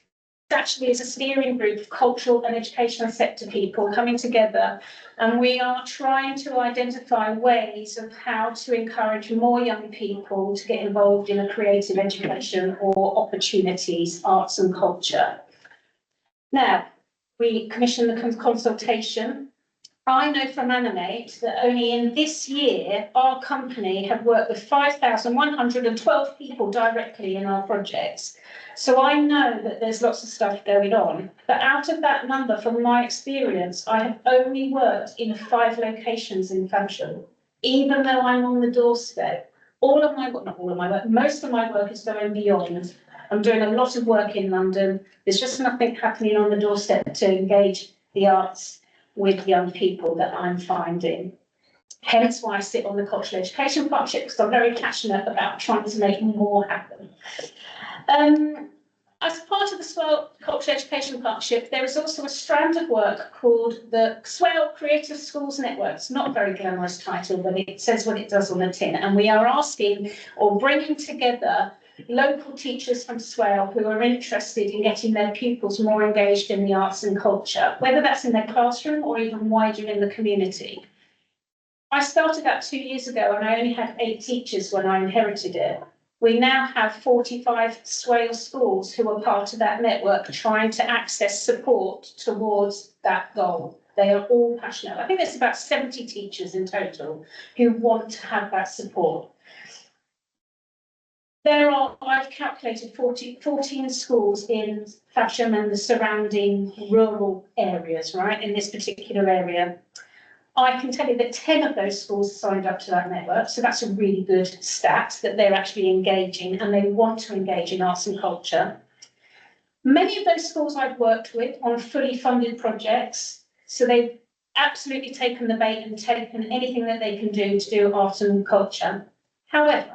It actually is a steering group of cultural and educational sector people coming together, and we are trying to identify ways of how to encourage more young people to get involved in a creative education or opportunities, arts and culture. Now, we commissioned the consultation. I know from Animate that only in this year, our company have worked with 5,112 people directly in our projects. So I know that there's lots of stuff going on. But out of that number, from my experience, I have only worked in 5 locations in Faversham, even though I'm on the doorstep. Not all of my work, most of my work is going beyond. I'm doing a lot of work in London. There's just nothing happening on the doorstep to engage the arts with young people that I'm finding. Hence why I sit on the Cultural Education Partnership, because I'm very passionate about trying to make more happen. As part of the Swale Cultural Education Partnership, there is also a strand of work called the Swale Creative Schools Network. It's not a very glamorous title, but it says what it does on the tin. And we are asking or bringing together local teachers from Swale who are interested in getting their pupils more engaged in the arts and culture, whether that's in their classroom or even wider in the community. I started that 2 years ago and I only had 8 teachers when I inherited it. We now have 45 Swale schools who are part of that network trying to access support towards that goal. They are all passionate. I think there's about 70 teachers in total who want to have that support. I've calculated 14 schools in Fasham and the surrounding rural areas, right, in this particular area. I can tell you that 10 of those schools signed up to that network, so that's a really good stat that they're actually engaging and they want to engage in arts and culture. Many of those schools I've worked with on fully funded projects, so they've absolutely taken the bait and taken anything that they can do to do art and culture. However,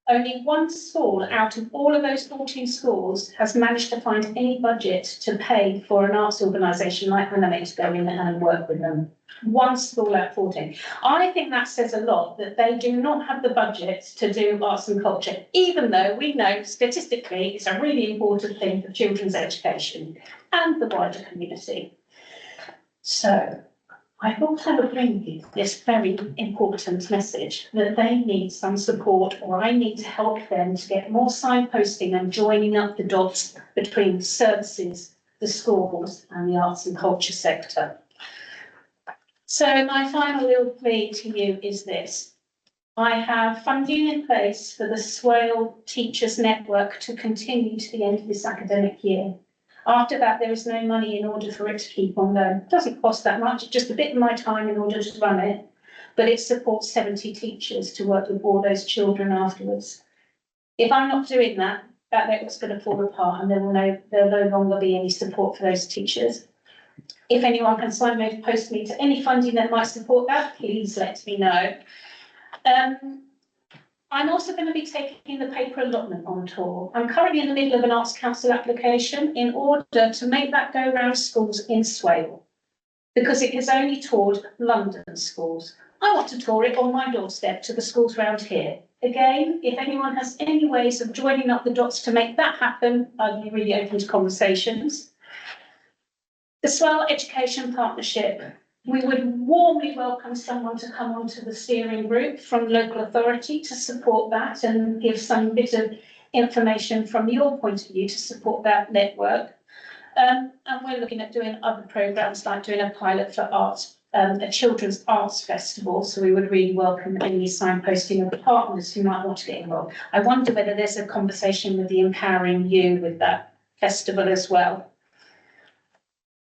only one school out of all of those 14 schools has managed to find any budget to pay for an arts organisation like Animate to go in and work with them. One school out of 14. I think that says a lot that they do not have the budget to do arts and culture, even though we know statistically it's a really important thing for children's education and the wider community. So I thought I would bring you this very important message that they need some support, or I need to help them to get more signposting and joining up the dots between services, the schools and the arts and culture sector. So my final little plea to you is this. I have funding in place for the Swale Teachers Network to continue to the end of this academic year. After that, there is no money in order for it to keep on going. It doesn't cost that much, it's just a bit of my time in order to run it, but it supports 70 teachers to work with all those children afterwards. If I'm not doing that, that network's going to fall apart and there'll no longer be any support for those teachers. If anyone can signpost me to any funding that might support that, please let me know. I'm also going to be taking the paper allotment on tour. I'm currently in the middle of an Arts Council application in order to make that go around schools in Swale, because it has only toured London schools. I want to tour it on my doorstep to the schools around here. Again, if anyone has any ways of joining up the dots to make that happen, I'd be really open to conversations. The Swale Education Partnership. We would warmly welcome someone to come onto the steering group from local authority to support that and give some bit of information from your point of view to support that network. And we're looking at doing other programmes like doing a pilot for arts, a children's arts festival. So we would really welcome any signposting of partners who might want to get involved. I wonder whether there's a conversation with the Empowering You with that festival as well.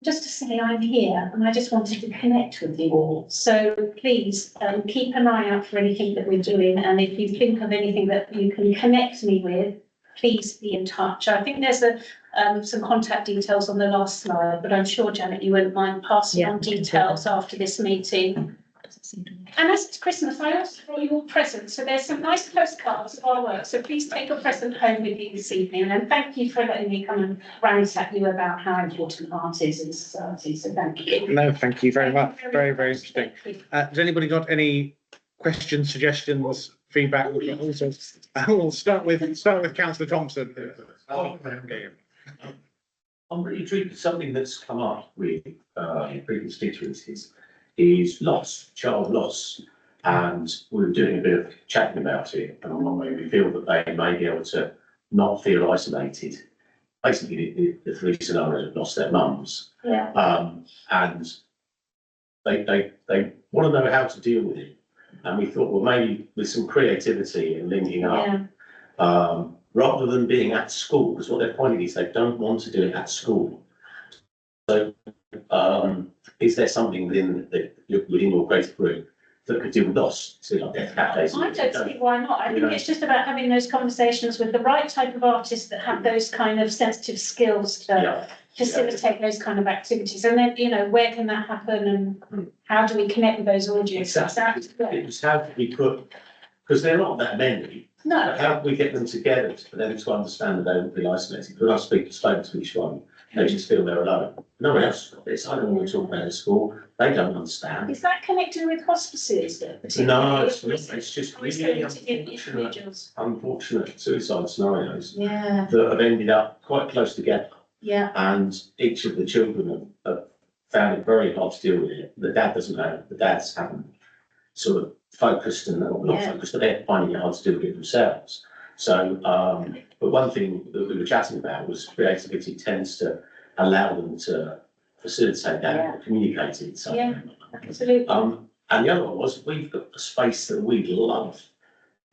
Just to say I'm here and I just wanted to connect with you all. So please keep an eye out for anything that we're doing. And if you think of anything that you can connect me with, please be in touch. I think there's some contact details on the last slide, but I'm sure, Janet, you wouldn't mind passing on details after this meeting. And as it's Christmas, I also brought you all presents. So there's some nice postcards of our work. So please take a present home with you this evening. And thank you for letting me come and ransack you about how important art is in society. So thank you. No, thank you very much. Very, very interesting. Has anybody got any questions, suggestions, feedback? Also, we'll start with Councillor Thompson. Okay. I'm really intrigued. Something that's come up with previous constituencies is loss, child loss, and we were doing a bit of chatting about it, and we feel that they may be able to not feel isolated. Basically, the three scenarios have lost their mums, and they want to know how to deal with it. And we thought, well, maybe with some creativity and linking up, rather than being at school, because what they're pointing is they don't want to do it at school. So, is there something within your creative group that could deal with loss? So like death cafes. I don't see why not. I think it's just about having those conversations with the right type of artists that have those kind of sensitive skills to facilitate those kind of activities. And then, where can that happen and how do we connect with those audiences? Exactly. It was how do we put, because they're not that many. No. How do we get them together for them to understand that they won't be isolated? When I speak to each one, they just feel they're alone. No one else got this. I don't want to talk about it at school. They don't understand. Is that connected with hospices? No, it's not. It's just really unfortunate suicide scenarios that have ended up quite close together. Yeah. And each of the children have found it very hard to deal with it. The dad doesn't know. The dads haven't sort of focused and not focused, but they're finding it hard to deal with it themselves. So, but one thing that we were chatting about was creativity tends to allow them to facilitate that or communicate it. So, absolutely. and the other one was we've got a space that we love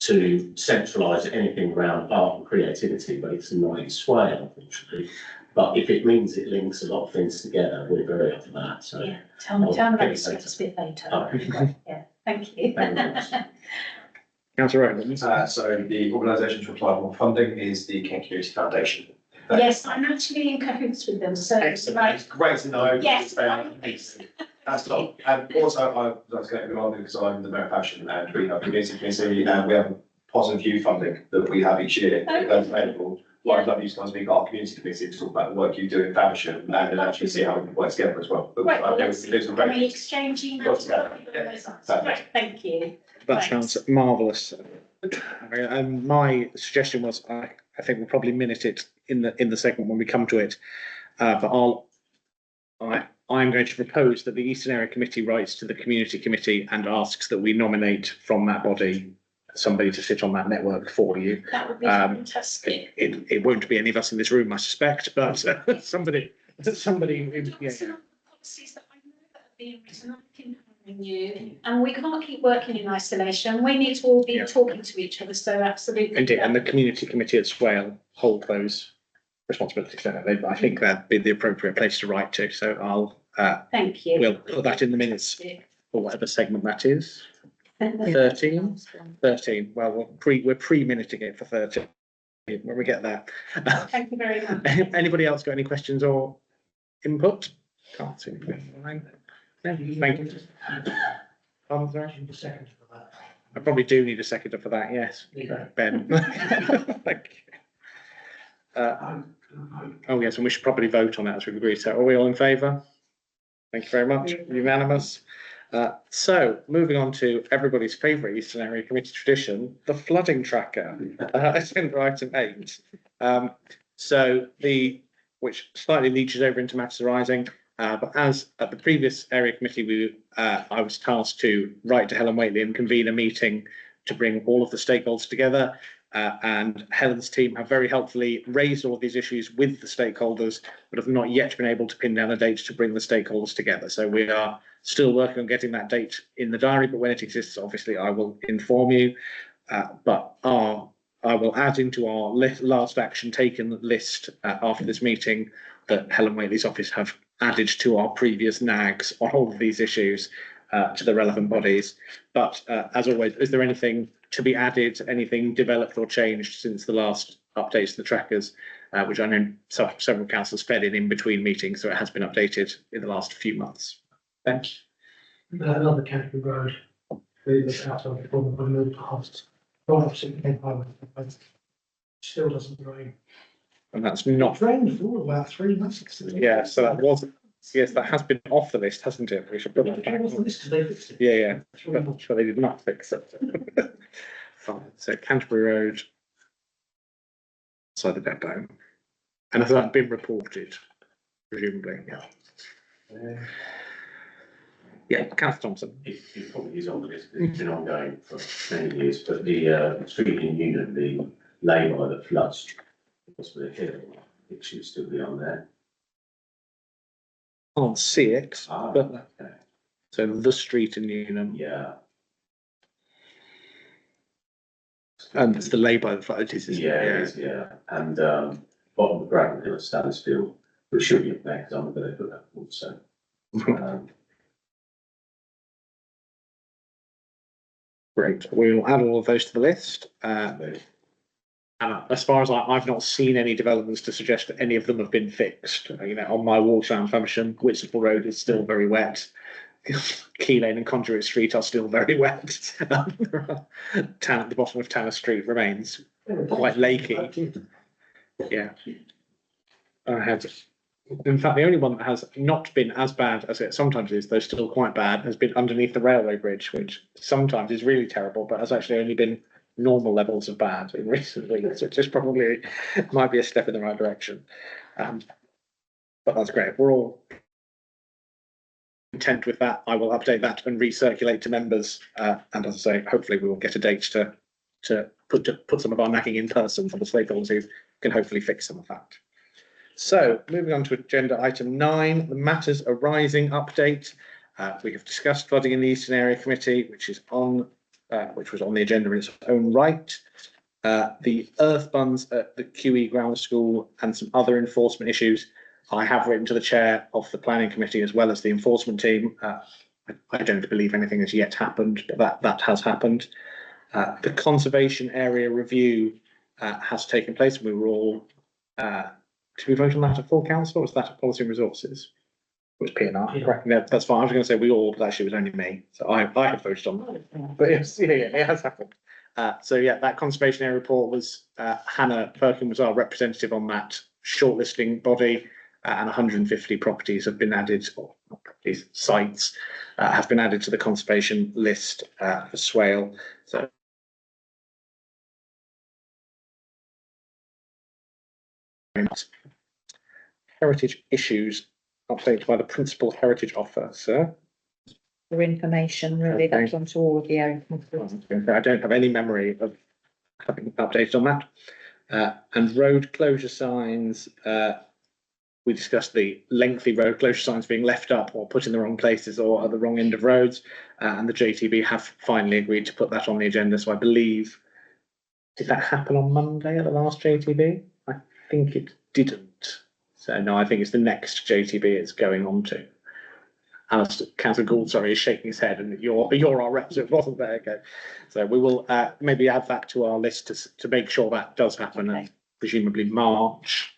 to centralise anything around art and creativity, but it's not in Swale, unfortunately. But if it means it links a lot of things together, we're very up for that, so. Yeah, tell me about it a bit later. Oh. Yeah, thank you. Thank you very much. Councillor Rowlands. So the organisation to apply for more funding is the Kent Community Foundation. Yes, I'm actually in cahoots with them, so it's Excellent, like, it's great to know. yes. That's not, and also I was going to go on because I'm the mayor of Passion and we have community committee and we have positive view funding that we have each year that's available. Well, I'd love you to come and speak at our community committee to talk about the work you do in Faversham and then actually see how we can work together as well. But Right, well, I know let's- we do some can we great. exchange emails? Right, thank you. That Thanks. sounds marvellous. And my suggestion was, I think we'll probably minute it in the segment when we come to it. But I'm going to propose that the Eastern Area Committee writes to the Community Committee and asks that we nominate from that body somebody to sit on that network for you. That would be fantastic. It won't be any of us in this room, I suspect, but somebody, yeah. Some policies that I know that are being written, I can renew, and we can't keep working in isolation. We need to all be Yeah. talking to each other, so absolutely. Indeed, and the Community Committee at Swale hold those responsibilities, don't they? I think that'd be the appropriate place to write to, so Thank you. we'll put that in the minutes for whatever segment that is. 13? 13, well, we're pre-minuting it for 13 when we get there. Thank you very much. Anybody else got any questions or input? Can't see anything. No, thank you. Sorry? Need a second for that. I probably do need a seconder for that, yes. Ben. Thank you. Oh, yes, and we should probably vote on that as we've agreed. So are we all in favour? Thank you very much. Unanimous. So moving on to everybody's favourite Eastern Area Committee tradition, the flooding tracker. Agenda item 8. Which slightly leaches over into matters arising. But as at the previous area committee, I was tasked to write to Helen Whately and convene a meeting to bring all of the stakeholders together. And Helen's team have very helpfully raised all of these issues with the stakeholders, but have not yet been able to pin down a date to bring the stakeholders together. So we are still working on getting that date in the diary, but when it exists, obviously I will inform you. But I will add into our last action taken list after this meeting that Helen Whately's office have added to our previous nags on all of these issues to the relevant bodies. But as always, is there anything to be added, anything developed or changed since the last updates to the trackers, which I know several councils fed in between meetings, so it has been updated in the last few months. Thank you. Another Canterbury Road, that's outside the corner of the past. Right opposite Kent Highway. Still doesn't rain. And that's not, It's rained for about 3 months. yeah, so that was, yes, that has been off the list, hasn't it? We should put that back. It was the list, they fixed it. Yeah, yeah, 3 but months. sure they did not fix it. Fine, so Canterbury Road. Outside the depot. And has that been reported? Presumably, yeah. Yeah, Councillor Thompson. It probably is on the list, because it's been ongoing for many years, but the street in Unit, the lay-by that floods, possibly a hill, it should still be on there. Can't see it, but Okay. so the street in Newnham. Yeah. And it's the lay-by the flood, it is, isn't it? Yeah, it is, yeah, and bottom of Gravel Hill at Stansfield, which should be there, because I'm going to put that also. Great, we'll add all of those to the list. And as far as I've not seen any developments to suggest that any of them have been fixed. You know, on my walk around Faversham, Whitstable Road is still very wet. Key Lane and Conduit Street are still very wet. The bottom of Tanner Street remains quite lakey. Yeah. In fact, the only one that has not been as bad as it sometimes is, though still quite bad, has been underneath the railway bridge, which sometimes is really terrible, but has actually only been normal levels of bad in recent weeks, which is probably might be a step in the right direction. But that's great. We're all content with that. I will update that and recirculate to members. And as I say, hopefully we will get a date to put some of our nagging in person for the stakeholders who can hopefully fix some of that. So moving on to agenda item 9, the matters arising update. We have discussed flooding in the Eastern Area Committee, which is on which was on the agenda in its own right. The earth buns at the QE Grammar School and some other enforcement issues. I have written to the chair of the planning committee as well as the enforcement team. I don't believe anything has yet happened, but that has happened. The conservation area review has taken place. We were all, did we vote on that at full council or was that at policy and resources? It was P&R, Yeah. correct? Yeah, that's fine. I was going to say we all, but actually it was only me. So I had voted on that, but it has happened. So yeah, that conservation area report was, Hannah Perkin was our representative on that shortlisting body, and 150 properties have been added, or not properties, sites have been added to the conservation list for Swale. So heritage issues updated by the principal heritage officer. For information, really, that's on to all of the area. I don't have any memory of having updated on that. And road closure signs, we discussed the lengthy road closure signs being left up or put in the wrong places or at the wrong end of roads. And the JTB have finally agreed to put that on the agenda. So I believe, did that happen on Monday at the last JTB? I think it didn't. So no, I think it's the next JTB it's going on to. Alistair, Councillor Gould, sorry, is shaking his head, and you're our rep, so it wasn't there. Okay, so we will maybe add that to our list to make sure that does happen, Okay. and presumably March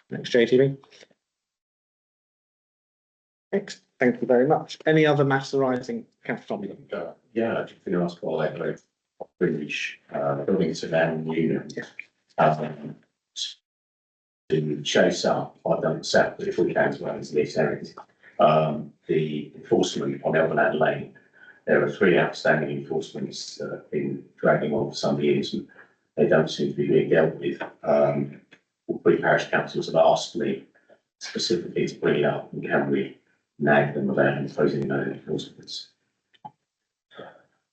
next JTB. Thanks. Thank you very much. Any other matters arising, Councillor Tomlin? Yeah, I just think I'll ask all that, British, building to land union. Yeah. To chase up, I've done it separately if we can as well as these areas. The enforcement on Elverland Lane, there are 3 outstanding enforcements that have been dragging on for some years and they don't seem to be being dealt with. All 3 parish councils have asked me specifically to bring it up and can we nag them about imposing no enforcements.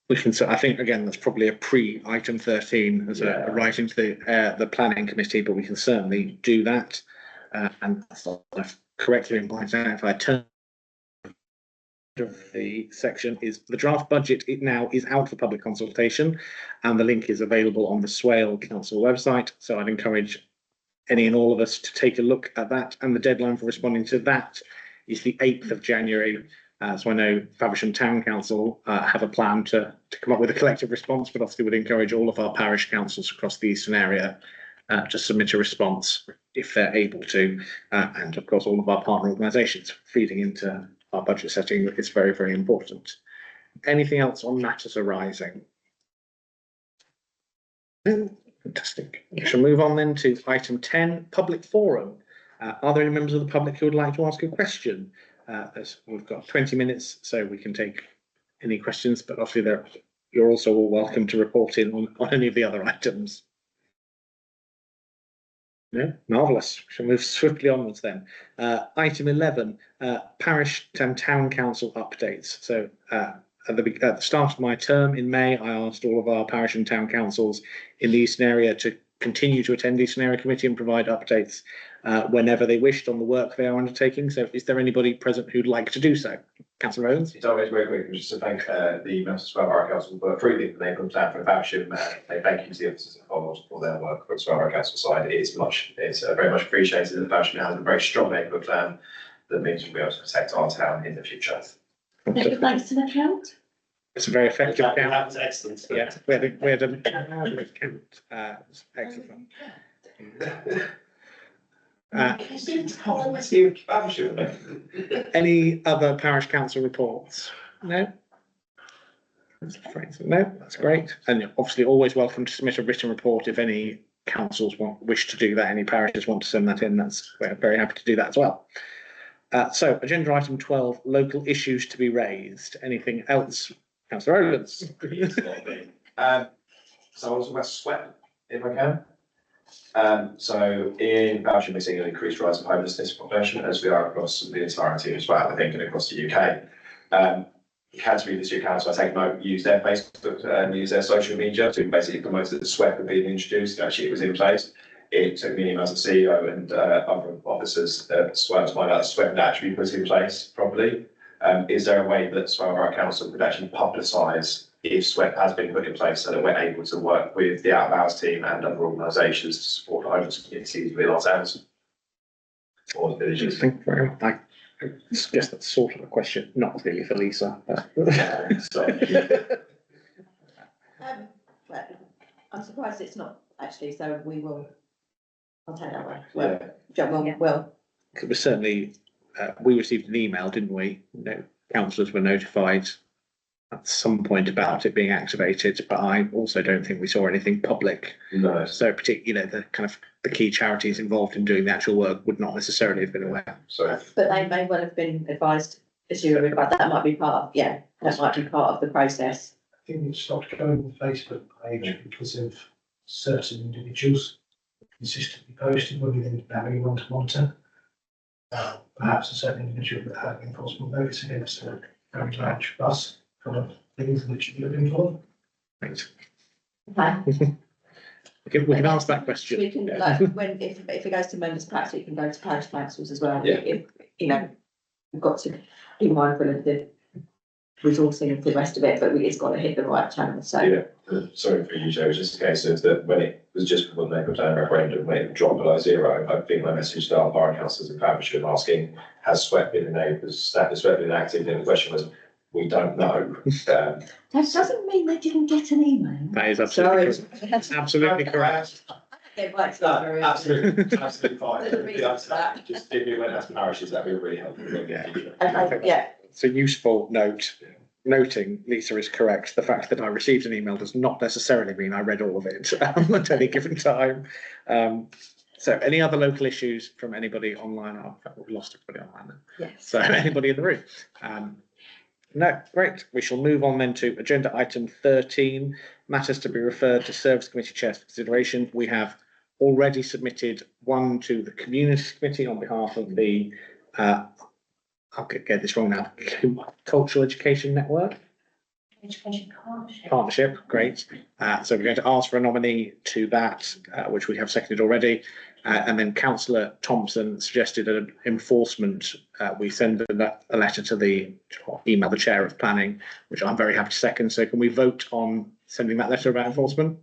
We can, I think, again, that's probably a pre-item 13 as a right into the planning committee, but we can certainly do that. And I've correctly been pointed out, if I turn of the section is the draft budget, it now is out for public consultation and the link is available on the Swale Council website. So I'd encourage any and all of us to take a look at that, and the deadline for responding to that is the 8th of January. So I know Faversham Town Council have a plan to come up with a collective response, but obviously would encourage all of our parish councils across the eastern area to submit a response if they're able to, and of course all of our partner organisations feeding into our budget setting is very, very important. Anything else on matters arising? No? Fantastic. We shall move on then to item 10, public forum. Are there any members of the public who would like to ask a question? We've got 20 minutes, so we can take any questions, but obviously you're also all welcome to report in on any of the other items. No, marvellous. We shall move swiftly onwards then. Item 11, parish and town council updates. So at the start of my term in May, I asked all of our parish and town councils in the Eastern area to continue to attend the Eastern Area Committee and provide updates whenever they wished on the work they are undertaking. So is there anybody present who'd like to do so? Councillor Owens? It's always very quick, just to thank the members of Swale Borough Council for approving the neighbourhood plan for Faversham. They thank you to the officers involved for their work from Swale Borough Council side. It's very much appreciated that Faversham has a very strong neighbourhood plan that means we'll be able to protect our town in the future. Thanks to the count. It's a very effective count. That was excellent. Yeah, we had a marvellous count. It's excellent. Any other parish council reports? No? No, that's great. And obviously always welcome to submit a written report if any councils wish to do that, any parishes want to send that in, we're very happy to do that as well. So agenda item 12, local issues to be raised. Anything else? Councillor Owens. So I want to talk about SWEP, if I can. So in Faversham, we're seeing an increased rise of homelessness population, as we are across the entirety of SWEP, I think, and across the UK. Canterbury District Council, I take note, use their Facebook and use their social media to basically promote that the SWEP had been introduced. Actually, it was in place. It took me as a CEO and other officers at SWEP to find out that SWEP had actually been put in place properly. Is there a way that Swale Borough Council could actually publicise if SWEP has been put in place so that we're able to work with the out of hours team and other organisations to support the homeless communities within our towns. Or the villages. Thank you very much. I guess that's sort of a question, not really for Lisa. But Well, I'm surprised it's not actually, so we will, I'll take that away. Well, it was certainly, we received an email, didn't we? No, councillors were notified at some point about it being activated, but I also don't think we saw anything public. No. So particularly, the kind of the key charities involved in doing the actual work would not necessarily have been aware. So but they may well have been advised, as you were about, that might be part of, that might be part of the process. I think it stopped going on the Facebook page because of certain individuals consistently posting when we didn't have anyone to monitor. Perhaps a certain individual that had enforcement notice against a very large bus for things that should have been followed. Right. Okay. We can ask that question. We can, like, when, if it goes to members, perhaps it can go to parish councils as well. Yeah. If, you know, we've got to be mindful of the resourcing of the rest of it, but it's got to hit the right channel, so. yeah, sorry for you, Joe. It was just a case of that when it was just before the Neighbour Plan referendum, when it dropped below zero, I think my message to our borough councillors in Pembrokeshire asking, has SWEP been enabled, has SWEP been active? And the question was, we don't know. That doesn't mean they didn't get an email. That is absolutely Sorry. correct. Absolutely correct. Okay, right, so No, very- absolutely fine. There's a reason for that. Just if you went as parishes, that'd be really helpful. Yeah. Okay, yeah, It's a useful note. Noting Lisa is correct. The fact that I received an email does not necessarily mean I read all of it at any given time. So any other local issues from anybody online? Oh, in fact, we've lost everybody online now. Yes. So anybody in the room? No, great. We shall move on then to agenda item 13, matters to be referred to Service Committee chairs for consideration. We have already submitted one to the Community Committee on behalf of the, I'll get this wrong now, Cultural Education Network Education Partnership, great. So we're going to ask for a nominee to that, which we have seconded already. And then Councillor Thompson suggested an enforcement. We send a letter to the, or email the chair of planning, which I'm very happy to second. So can we vote on sending that letter about enforcement?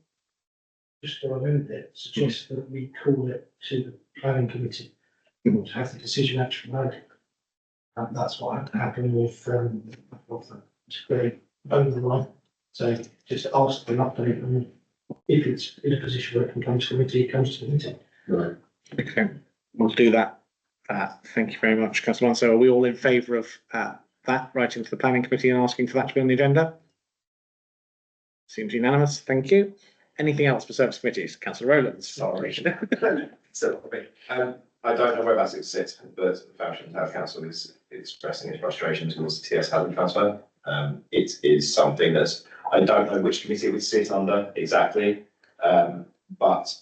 Just to amend it, suggest that we call it to the planning committee to have the decision actually made. And that's what happened with, very over the line. So just ask for an update, and if it's in a position where it can come to committee, it comes to committee. Right. Okay, we'll do that. Thank you very much, Councillor Mann. So are we all in favour of that, writing to the planning committee and asking for that to be on the agenda? Seems unanimous, thank you. Anything else for service committees? Councillor Rowlands. Sorry. So, I don't know whereabouts it sits, but the Faversham Town Council is expressing its frustration towards the TS housing transfer. It is something that I don't know which committee it would sit under exactly, but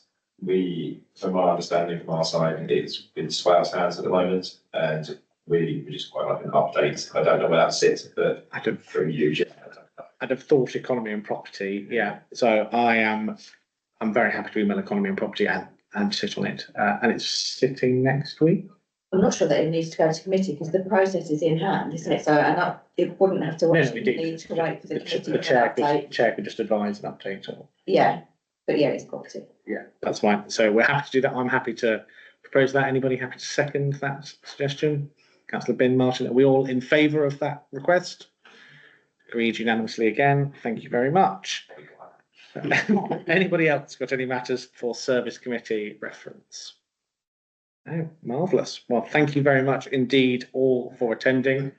from our understanding from our side, it's in Swale's hands at the moment, and we just quite like an update. I don't know where that sits, but from you, Jeff. I'd have thought economy and property, yeah. So I'm very happy to email economy and property and sit on it. And it's sitting next week. I'm not sure that it needs to go to committee because the process is in hand, isn't it? So, and it wouldn't have to No, actually indeed. need to wait for the committee The to chair update. could just advise an update or. Yeah, but yeah, it's property. Yeah, that's fine. So we're happy to do that. I'm happy to propose that. Anybody happy to second that suggestion? Councillor Ben Martin, are we all in favour of that request? Agreed unanimously again. Thank you very much. Anybody else got any matters for service committee reference? No, marvellous. Well, thank you very much indeed all for attending.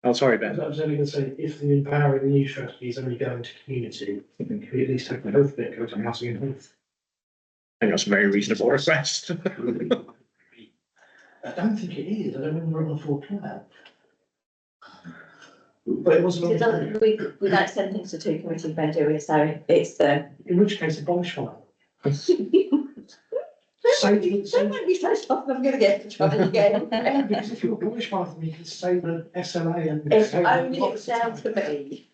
Oh, sorry, Ben. I was only going to say, if the empowering new strategy is only going to community, then could we at least have the health bit go to housing and health? I think that's a very reasonable request. I don't think it is. I don't remember on the full plan. But it wasn't. It doesn't, we don't send things to two committees, Ben, do we? So it's the. In which case, abolish one. Don't make me so soft, I'm going to get in trouble again. Because if you abolish one of them, you can say the SLA and. If only it's down to me.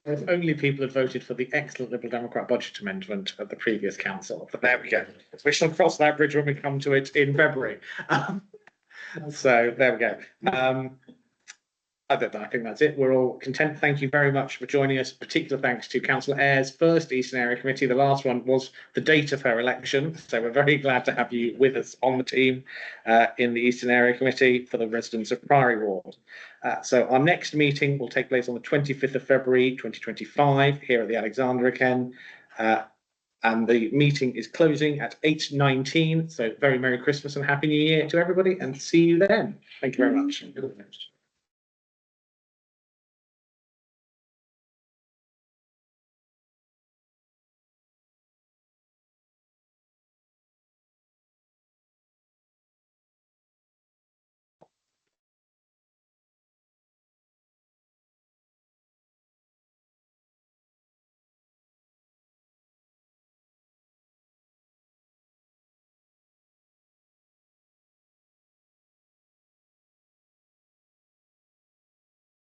If only people had voted for the excellent Liberal Democrat budget amendment of the previous council. But there we go. We shall cross that bridge when we come to it in February. So there we go. I think that's it. We're all content. Thank you very much for joining us. Particular thanks to Councillor Ayres' first Eastern Area Committee. The last one was the date of her election. So we're very glad to have you with us on the team in the Eastern Area Committee for the residents of Priory Ward. So our next meeting will take place on the 25th of February 2025 here at the Alexander again. And the meeting is closing at 8:19. So very Merry Christmas and Happy New Year to everybody, and see you then. Thank you very much.